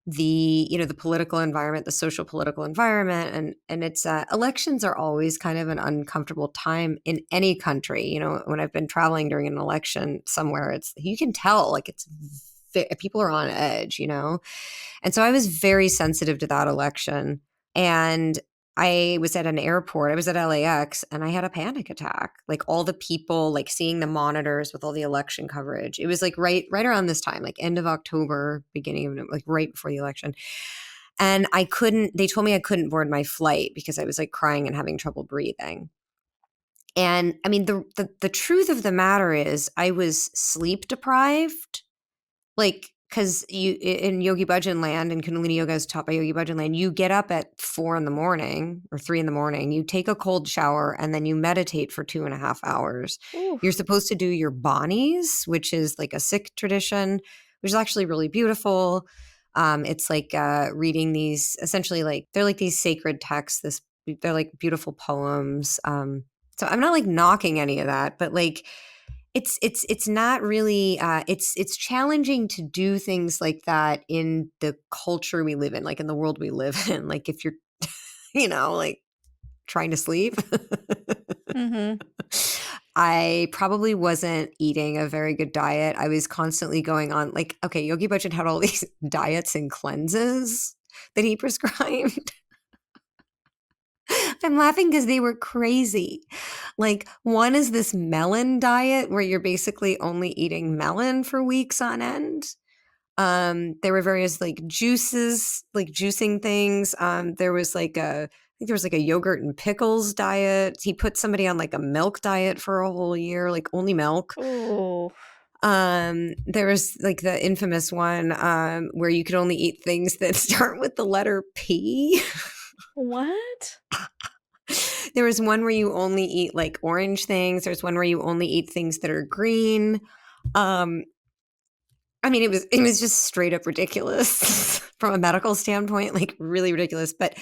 the political environment, the social political environment, and it's elections are always kind of an uncomfortable time in any country. When I've been traveling during an election somewhere, it's you can tell like people are on edge, and so I was very sensitive to that election. And I was at an airport. I was at LAX and I had a panic attack. Like all the people, like seeing the monitors with all the election coverage. It was like right around this time, like end of October, beginning of like right before the election. And they told me I couldn't board my flight because I was like crying and having trouble breathing. And I mean, the truth of the matter is I was sleep deprived. Like, because in Yogi Bhajan land, and Kundalini Yoga is taught by Yogi Bhajan land, you get up at 4 in the morning or 3 in the morning, you take a cold shower, and then you meditate for 2.5 hours. Oof. You're supposed to do your banis, which is like a Sikh tradition, which is actually really beautiful. It's like reading these, essentially like, they're like these sacred texts, they're like beautiful poems. So I'm not like knocking any of that, but like, it's not really it's challenging to do things like that in the culture we live in, like in the world we live in. Like if you're like trying to sleep. Mm-hmm. I probably wasn't eating a very good diet. I was constantly going on like, okay, Yogi Bhajan had all these diets and cleanses that he prescribed. I'm laughing because they were crazy. Like one is this melon diet where you're basically only eating melon for weeks on end. There were various like juices, like juicing things. There was like I think there was like a yogurt and pickles diet. He put somebody on like a milk diet for a whole year, like only milk. Ooh. There was like the infamous one where you could only eat things that start with the letter P. What? There was one where you only eat like orange things. There's one where you only eat things that are green. I mean, it was just straight up ridiculous from a medical standpoint, like really ridiculous. But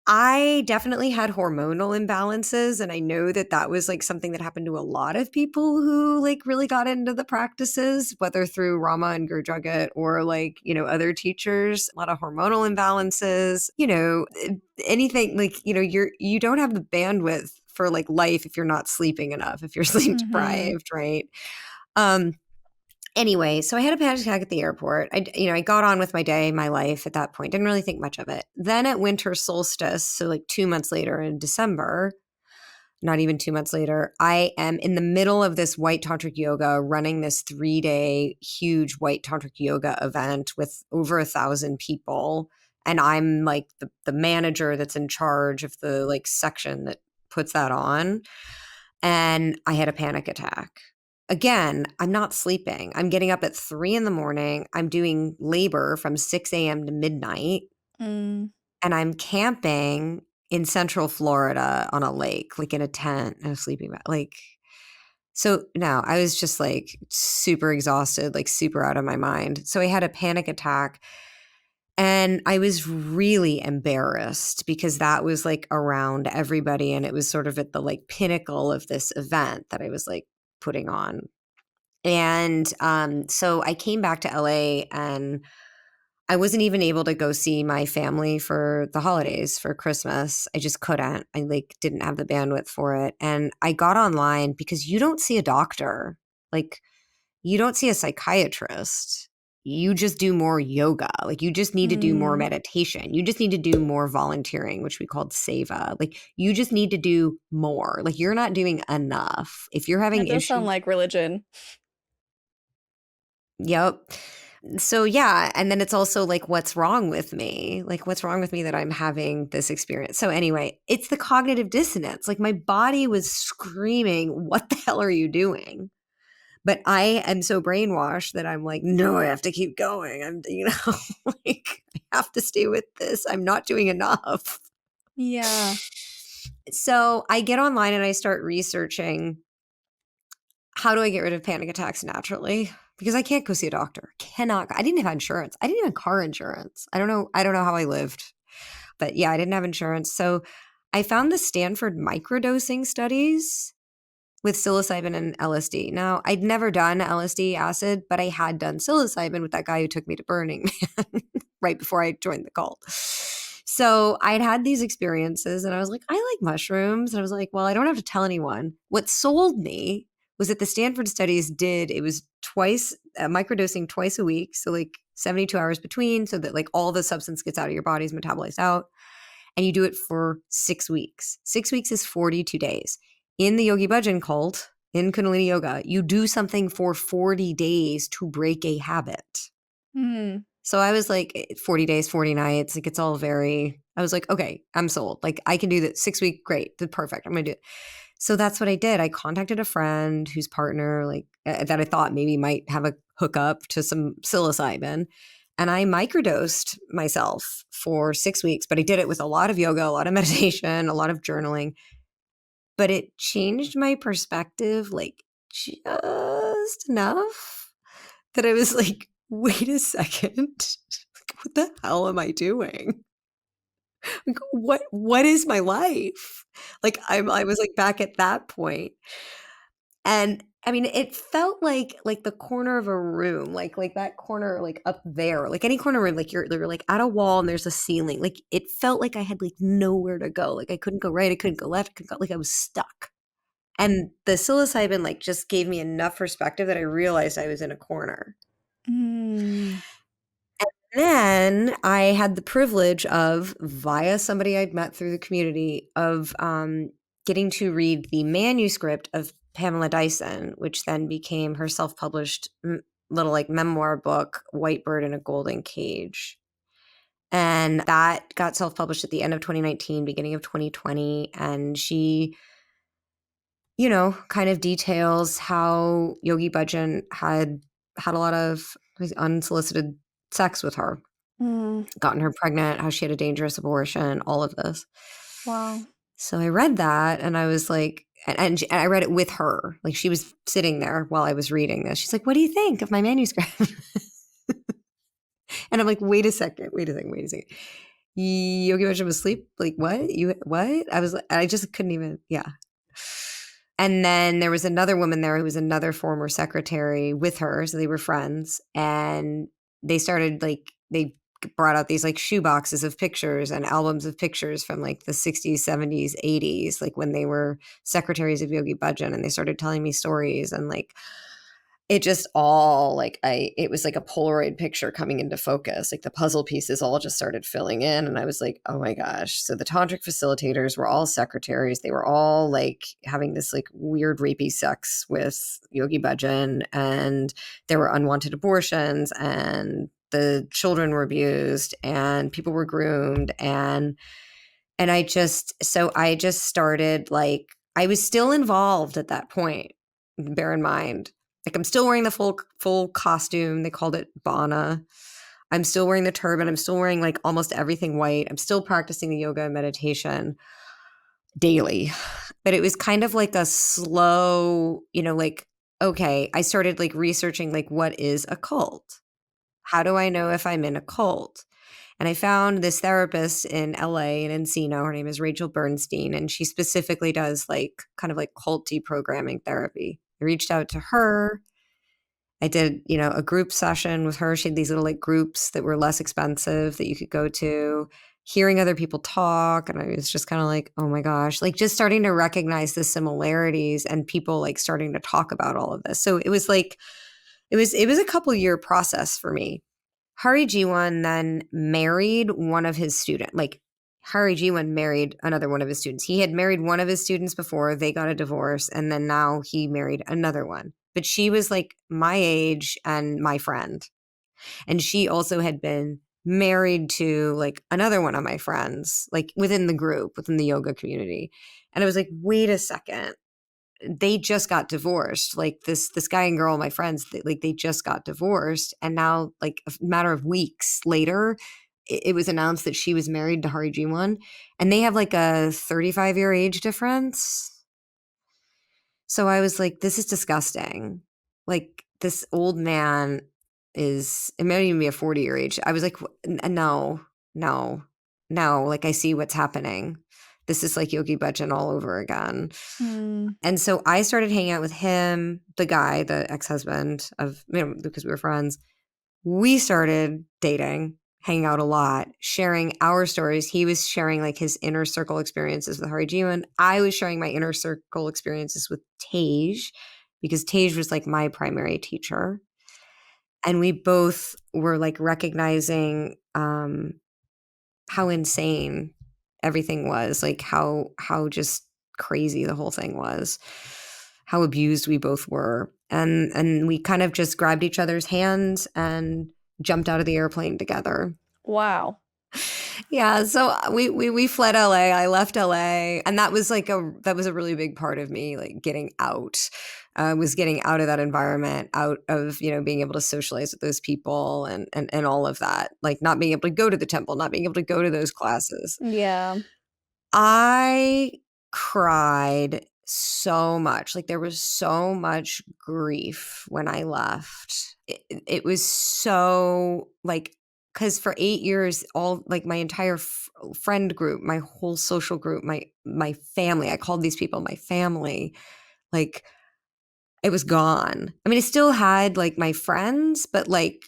I definitely had hormonal imbalances, and I know that that was like something that happened to a lot of people who like really got into the practices, whether through Rama and Guru Jagat or like other teachers. A lot of hormonal imbalances, anything like you don't have the bandwidth for like life if you're not sleeping enough, if you're sleep Mm-hmm. deprived, right? Um, Anyway, so I had a panic attack at the airport. I got on with my day, my life at that point. Didn't really think much of it. Then at winter solstice, so like 2 months later in December, not even 2 months later, I am in the middle of this White Tantric Yoga, running this 3-day huge White Tantric Yoga event with over 1,000 people. And I'm like the manager that's in charge of the like section that puts that on. And I had a panic attack. Again, I'm not sleeping. I'm getting up at 3 in the morning. I'm doing labor from 6 a.m. to midnight. Mm. And I'm camping in Central Florida on a lake, like in a tent and a sleeping bag. Like, so no, I was just like super exhausted, like super out of my mind. So I had a panic attack and I was really embarrassed because that was like around everybody. And it was sort of at the like pinnacle of this event that I was like putting on. And so I came back to LA and I wasn't even able to go see my family for the holidays for Christmas. I just couldn't. I like didn't have the bandwidth for it. And I got online because you don't see a doctor. Like you don't see a psychiatrist. You just do more yoga. Like you just need to do more Mm. meditation. You just need to do more volunteering, which we called seva. Like you just need to do more. Like you're not doing enough. If you're having That does sound issues, like religion. yep. So yeah, and then it's also like what's wrong with me? Like what's wrong with me that I'm having this experience? So anyway, it's the cognitive dissonance. Like my body was screaming, "What the hell are you doing?" But I am so brainwashed that I'm like, "No, I have to keep going. Like I have to stay with this. I'm not doing enough." Yeah. So I get online and I start researching, how do I get rid of panic attacks naturally? Because I can't go see a doctor. I didn't have insurance. I didn't even have car insurance. I don't know how I lived. But yeah, I didn't have insurance. So I found the Stanford microdosing studies with psilocybin and LSD. Now, I'd never done LSD acid, but I had done psilocybin with that guy who took me to Burning Man right before I joined the cult. So I'd had these experiences and I was like, I like mushrooms. And I was like, well, I don't have to tell anyone. What sold me was that the Stanford studies it was microdosing twice a week. So like 72 hours between, so that like all the substance gets out of your body, is metabolized out. And you do it for 6 weeks. 6 weeks is 42 days. In the Yogi Bhajan cult, in Kundalini Yoga, you do something for 40 days to break a habit. Mm. So I was like, 40 days, 40 nights. Like it's all I was like, okay, I'm sold. Like I can do that. 6 week, great. Perfect. I'm going to do it. So that's what I did. I contacted a friend whose partner, that I thought maybe might have a hookup to some psilocybin. And I microdosed myself for 6 weeks, but I did it with a lot of yoga, a lot of meditation, a lot of journaling. But it changed my perspective like just enough that I was like, wait a second. What the hell am I doing? Like, what is my life? Like I was like back at that point. And I mean, it felt like the corner of a room, like that corner, like up there, like any corner room, like you're like at a wall and there's a ceiling. Like it felt like I had like nowhere to go. Like I couldn't go right, I couldn't go left, like I was stuck. And the psilocybin like just gave me enough perspective that I realized I was in a corner. Mm. Then I had the privilege of, via somebody I'd met through the community, of getting to read the manuscript of Pamela Dyson, which then became her self-published little like memoir book, White Bird in a Golden Cage. And that got self-published at the end of 2019, beginning of 2020. And she, kind of details how Yogi Bhajan had a lot of unsolicited sex with her, Mm. gotten her pregnant, how she had a dangerous abortion, all of this. Wow. So I read that and I was like, and I read it with her. Like she was sitting there while I was reading this. She's like, what do you think of my manuscript? And I'm like, wait a second. Yogi Bhajan was asleep? Like what? What? I just couldn't even, yeah. And then there was another woman there who was another former secretary with her. So they were friends. And they started they brought out these like shoe boxes of pictures and albums of pictures from like the 60s, 70s, 80s, like when they were secretaries of Yogi Bhajan. And they started telling me stories. And like, it just all like it was like a Polaroid picture coming into focus. Like the puzzle pieces all just started filling in. And I was like, oh my gosh. So the tantric facilitators were all secretaries. They were all like having this like weird rapey sex with Yogi Bhajan, and there were unwanted abortions, and the children were abused, and people were groomed. And I just started like, I was still involved at that point. Bear in mind, like I'm still wearing the full costume. They called it bana. I'm still wearing the turban. I'm still wearing like almost everything white. I'm still practicing the yoga and meditation daily. But it was kind of like a slow, like, okay, I started like researching like what is a cult? How do I know if I'm in a cult? And I found this therapist in LA in Encino. Her name is Rachel Bernstein, and she specifically does like kind of like cult deprogramming therapy. I reached out to her. I did, a group session with her. She had these little like groups that were less expensive that you could go to, hearing other people talk. And I was just kind of like, oh my gosh, like just starting to recognize the similarities and people like starting to talk about all of this. So it was like, it was a couple year process for me. Hari Jiwan then married one of his students. Like Hari Jiwan married another one of his students. He had married one of his students before, they got a divorce, and then now he married another one. But she was like my age and my friend. And she also had been married to like another one of my friends, like within the group, within the yoga community. And I was like, wait a second. They just got divorced. Like this guy and girl, my friends, they just got divorced. And now like a matter of weeks later, it was announced that she was married to Hari Jiwan, and they have like a 35-year age difference. So I was like, this is disgusting. Like this old man it might even be a 40-year age. I was like, no, no, no. Like I see what's happening. This is like Yogi Bhajan all over again. Mm. And so I started hanging out with him, the guy, the ex-husband of, because we were friends. We started dating, hanging out a lot, sharing our stories. He was sharing like his inner circle experiences with Hari Jiwan. I was sharing my inner circle experiences with Tej, because Tej was like my primary teacher. And we both were like recognizing how insane everything was, like how just crazy the whole thing was, how abused we both were. And we kind of just grabbed each other's hands and jumped out of the airplane together. Wow. Yeah, so we fled LA. I left LA, and that was a really big part of me, like getting out. Was getting out of that environment, out of being able to socialize with those people, and all of that, like not being able to go to the temple, not being able to go to those classes. Yeah. I cried so much. Like there was so much grief when I left. It was so like, because for 8 years, all like my entire friend group, my whole social group, my family, I called these people my family, like it was gone. I mean, I still had like my friends, but like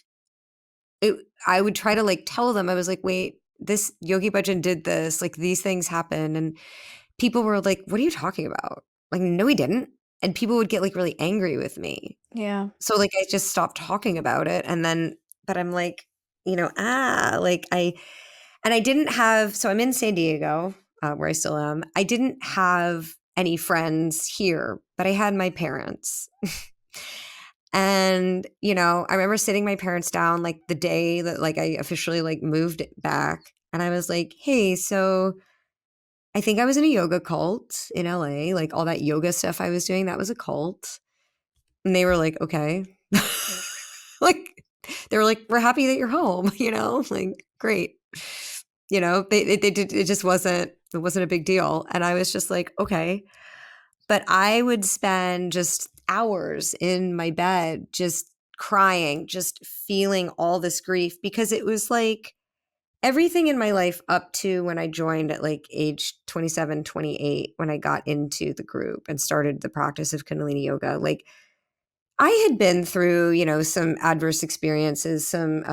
I would try to like tell them, I was like, wait, this Yogi Bhajan did this, like these things happen. And people were like, what are you talking about? Like, no, he didn't. And people would get like really angry with me. Yeah. So like I just stopped talking about it. And then, but I'm like, like I didn't have, so I'm in San Diego, where I still am. I didn't have any friends here, but I had my parents. And, I remember sitting my parents down like the day that like I officially like moved it back. And I was like, hey, so I think I was in a yoga cult in LA, like all that yoga stuff I was doing, that was a cult. And they were like, okay. Like, they were like, we're happy that you're home, like, great. They did, it just wasn't a big deal. And I was just like, okay. But I would spend just hours in my bed, just crying, just feeling all this grief, because it was like everything in my life up to when I joined at like age 27, 28, when I got into the group and started the practice of Kundalini Yoga. Like I had been through, some adverse experiences, some,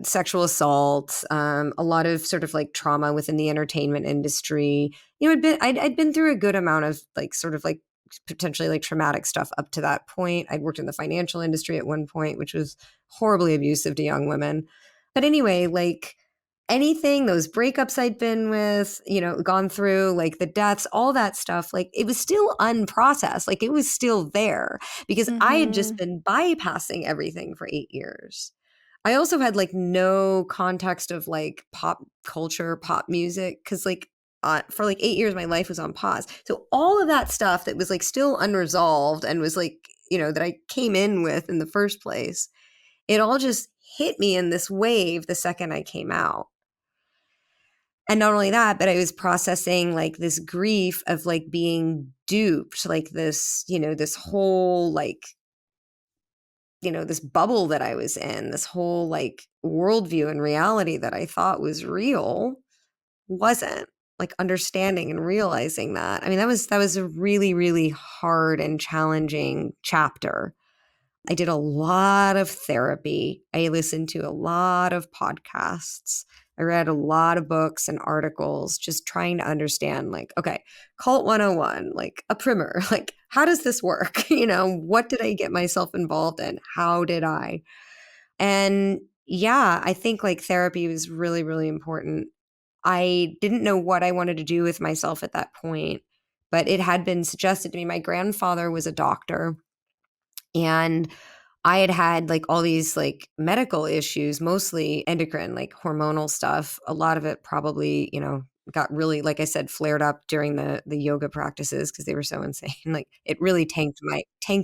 sexual assault, a lot of sort of like trauma within the entertainment industry. I'd been through a good amount of like sort of like potentially like traumatic stuff up to that point. I'd worked in the financial industry at one point, which was horribly abusive to young women. But anyway, like anything, those breakups I'd been with, gone through, like the deaths, all that stuff, like it was still unprocessed. Like it was still there because I had just Mhm. been bypassing everything for 8 years. I also had like no context of like pop culture, pop music, because like for like 8 years, my life was on pause. So all of that stuff that was like still unresolved and was like, that I came in with in the first place, it all just hit me in this wave the second I came out. And not only that, but I was processing like this grief of like being duped, like this, this whole like, this bubble that I was in, this whole like worldview and reality that I thought was real wasn't. Like understanding and realizing that. I mean, that was a really, really hard and challenging chapter. I did a lot of therapy. I listened to a lot of podcasts. I read a lot of books and articles just trying to understand, like, okay, Cult 101, like a primer, like, how does this work? What did I get myself involved in? How did I? And yeah, I think like therapy was really, really important. I didn't know what I wanted to do with myself at that point, but it had been suggested to me. My grandfather was a doctor, and I had had like all these like medical issues, mostly endocrine, like hormonal stuff. A lot of it probably, got really, like I said, flared up during the yoga practices because they were so insane. Like it really tanked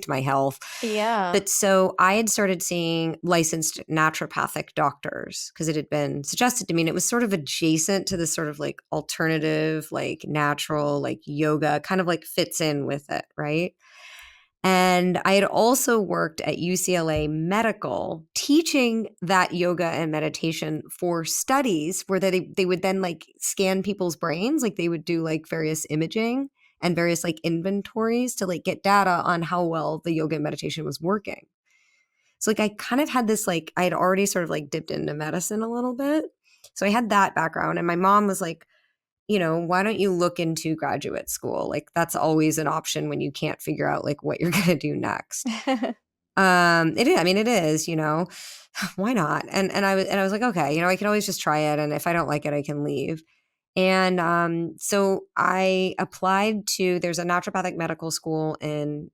my health. Yeah. But so I had started seeing licensed naturopathic doctors because it had been suggested to me, and it was sort of adjacent to this sort of like alternative, like natural, like yoga, kind of like fits in with it, right? And I had also worked at UCLA Medical teaching that yoga and meditation for studies where they would then like scan people's brains. Like they would do like various imaging and various like inventories to like get data on how well the yoga and meditation was working. So like I kind of had this like I had already sort of like dipped into medicine a little bit. So I had that background, and my mom was like, why don't you look into graduate school? Like that's always an option when you can't figure out like what you're going to do next. It is, I mean, it is, why not? And I was like, okay, I can always just try it. And if I don't like it, I can leave. And so I applied there's a naturopathic medical school in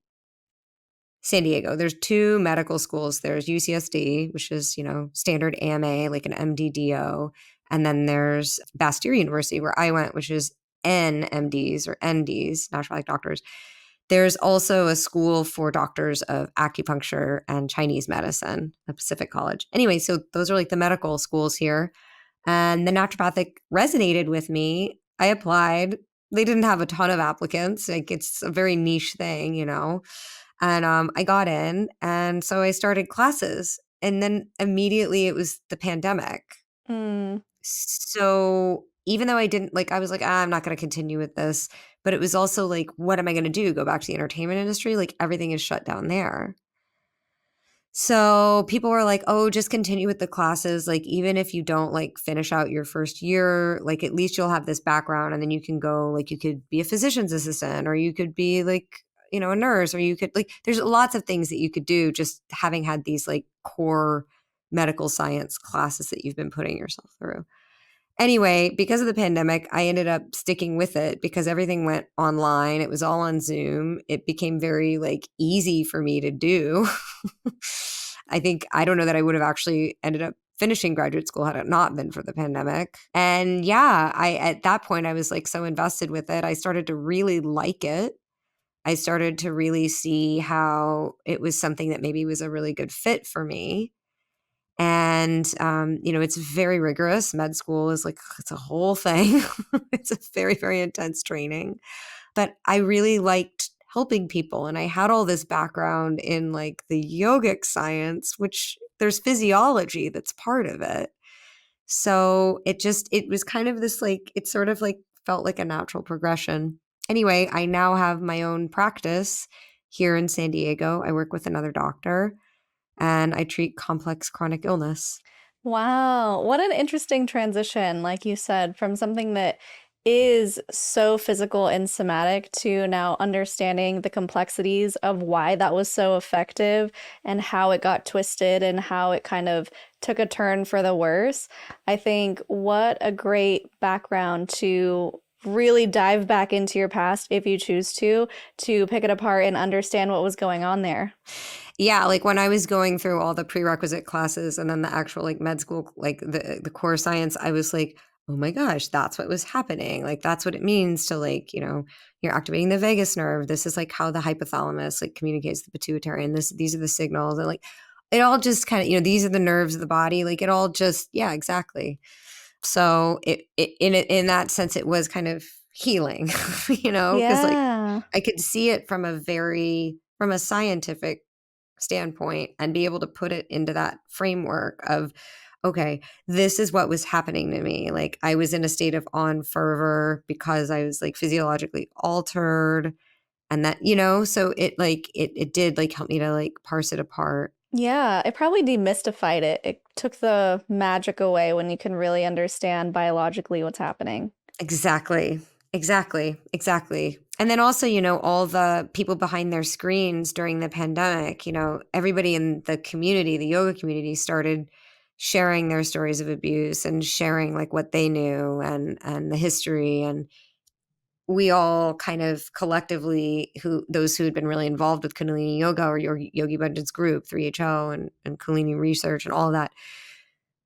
San Diego. There's two medical schools. There's UCSD, which is, standard AMA, like an MDDO. And then there's Bastyr University, where I went, which is NMDs or NDs, naturopathic doctors. There's also a school for doctors of acupuncture and Chinese medicine at Pacific College. Anyway, so those are like the medical schools here. And the naturopathic resonated with me. I applied. They didn't have a ton of applicants. Like it's a very niche thing, And I got in, and so I started classes. And then immediately it was the pandemic. Mm. So even though I didn't like, I was like, I'm not going to continue with this. But it was also like, what am I going to do? Go back to the entertainment industry? Like everything is shut down there. So people were like, oh, just continue with the classes. Like, even if you don't like finish out your first year, like at least you'll have this background, and then you can go, like, you could be a physician's assistant, or you could be like, a nurse, or you could like, there's lots of things that you could do just having had these like core medical science classes that you've been putting yourself through. Anyway, because of the pandemic, I ended up sticking with it because everything went online. It was all on Zoom. It became very like easy for me to do. I don't know that I would have actually ended up finishing graduate school had it not been for the pandemic. And yeah, I at that point I was like so invested with it. I started to really like it. I started to really see how it was something that maybe was a really good fit for me. And, it's very rigorous. Med school is like, it's a whole thing. It's a very, very intense training. But I really liked helping people. And I had all this background in like the yogic science, which there's physiology that's part of it. So it was kind of this like, it sort of like felt like a natural progression. Anyway, I now have my own practice here in San Diego. I work with another doctor, and I treat complex chronic illness. Wow, what an interesting transition, like you said, from something that is so physical and somatic to now understanding the complexities of why that was so effective and how it got twisted and how it kind of took a turn for the worse. I think what a great background to really dive back into your past if you choose to pick it apart and understand what was going on there. Yeah, like when I was going through all the prerequisite classes and then the actual like med school, like the core science, I was like, oh my gosh, that's what was happening. Like that's what it means to like, you're activating the vagus nerve. This is like how the hypothalamus like communicates the pituitary, and these are the signals, and like it all just kind of, these are the nerves of the body. Like it all just, yeah, exactly. So in that sense, it was kind of healing, because like Yeah. I could see it from a scientific standpoint and be able to put it into that framework of, okay, this is what was happening to me. Like I was in a state of on fervor because I was like physiologically altered, and that, so it did like help me to like parse it apart. Yeah, it probably demystified it. It took the magic away when you can really understand biologically what's happening. Exactly. Exactly. Exactly. And then also, all the people behind their screens during the pandemic, everybody in the community, the yoga community, started sharing their stories of abuse and sharing like what they knew and the history. And we all kind of collectively, those who had been really involved with Kundalini Yoga or Yogi Bhajan's group, 3HO and Kundalini research and all that,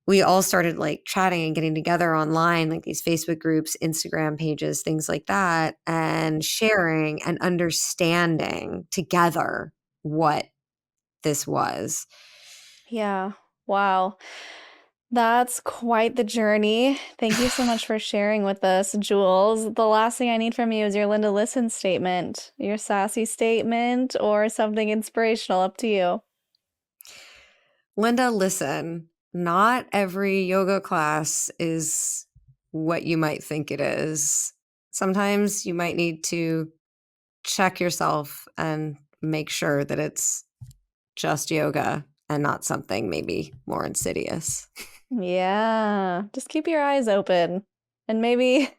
we all started like chatting and getting together online, like these Facebook groups, Instagram pages, things like that, and sharing and understanding together what this was. Yeah. Wow. That's quite the journey. Thank you so much for sharing with us, Jules. The last thing I need from you is your Linda Listen statement, your sassy statement, or something inspirational. Up to you. Linda, listen, not every yoga class is what you might think it is. Sometimes you might need to check yourself and make sure that it's just yoga and not something maybe more insidious. Yeah. Just keep your eyes open and maybe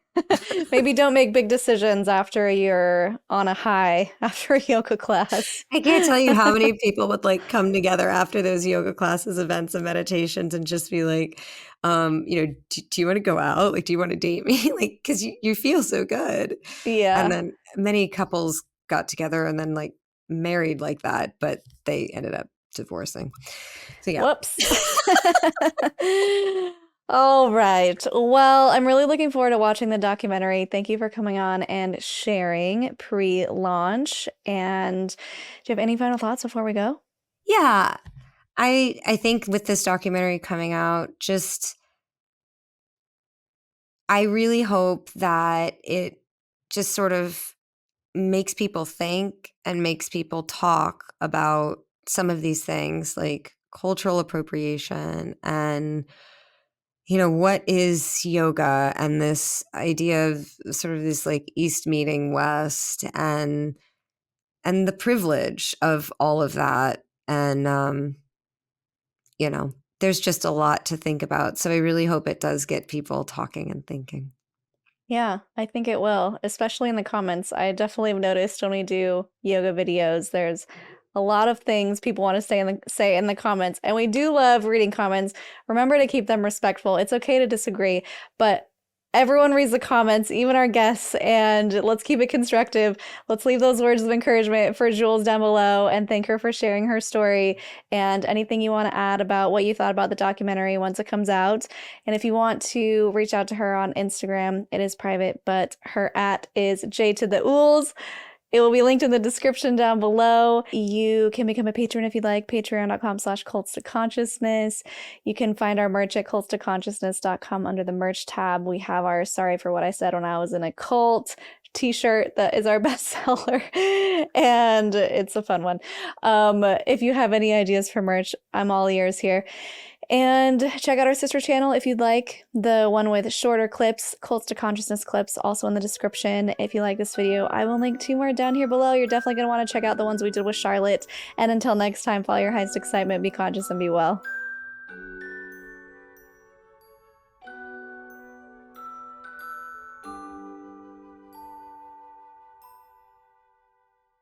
maybe don't make big decisions after you're on a high after a yoga class. I can't tell you how many people would like come together after those yoga classes, events, and meditations and just be like, do you want to go out? Like, do you want to date me? Like, because you feel so good. And Yeah. then many couples got together and then like married like that, but they ended up divorcing. So yeah. Whoops. All right. Well, I'm really looking forward to watching the documentary. Thank you for coming on and sharing pre-launch. And do you have any final thoughts before we go? Yeah. I think with this documentary coming out, I really hope that it just sort of makes people think and makes people talk about some of these things like cultural appropriation and what is yoga and this idea of sort of this like East meeting West and the privilege of all of that. And there's just a lot to think about, so I really hope it does get people talking and thinking. Yeah, I think it will, especially in the comments. I definitely have noticed when we do yoga videos, there's a lot of things people want to say in the comments, and we do love reading comments. Remember to keep them respectful. It's okay to disagree, but everyone reads the comments, even our guests, and let's keep it constructive. Let's leave those words of encouragement for Jules down below and thank her for sharing her story and anything you want to add about what you thought about the documentary once it comes out. And if you want to reach out to her on Instagram, it is private, but her @ is J to the Ools. It will be linked in the description down below. You can become a patron if you'd like, patreon.com/cults to consciousness. You can find our merch at cultstoconsciousness.com under the merch tab. We have our Sorry for What I Said When I Was in a Cult t-shirt that is our bestseller, and it's a fun one. If you have any ideas for merch, I'm all ears here. And check out our sister channel if you'd like, the one with shorter clips, Cults to Consciousness clips, also in the description. If you like this video, I will link 2 more down here below. You're definitely going to want to check out the ones we did with Charlotte. And until next time, follow your highest excitement, be conscious, and be well.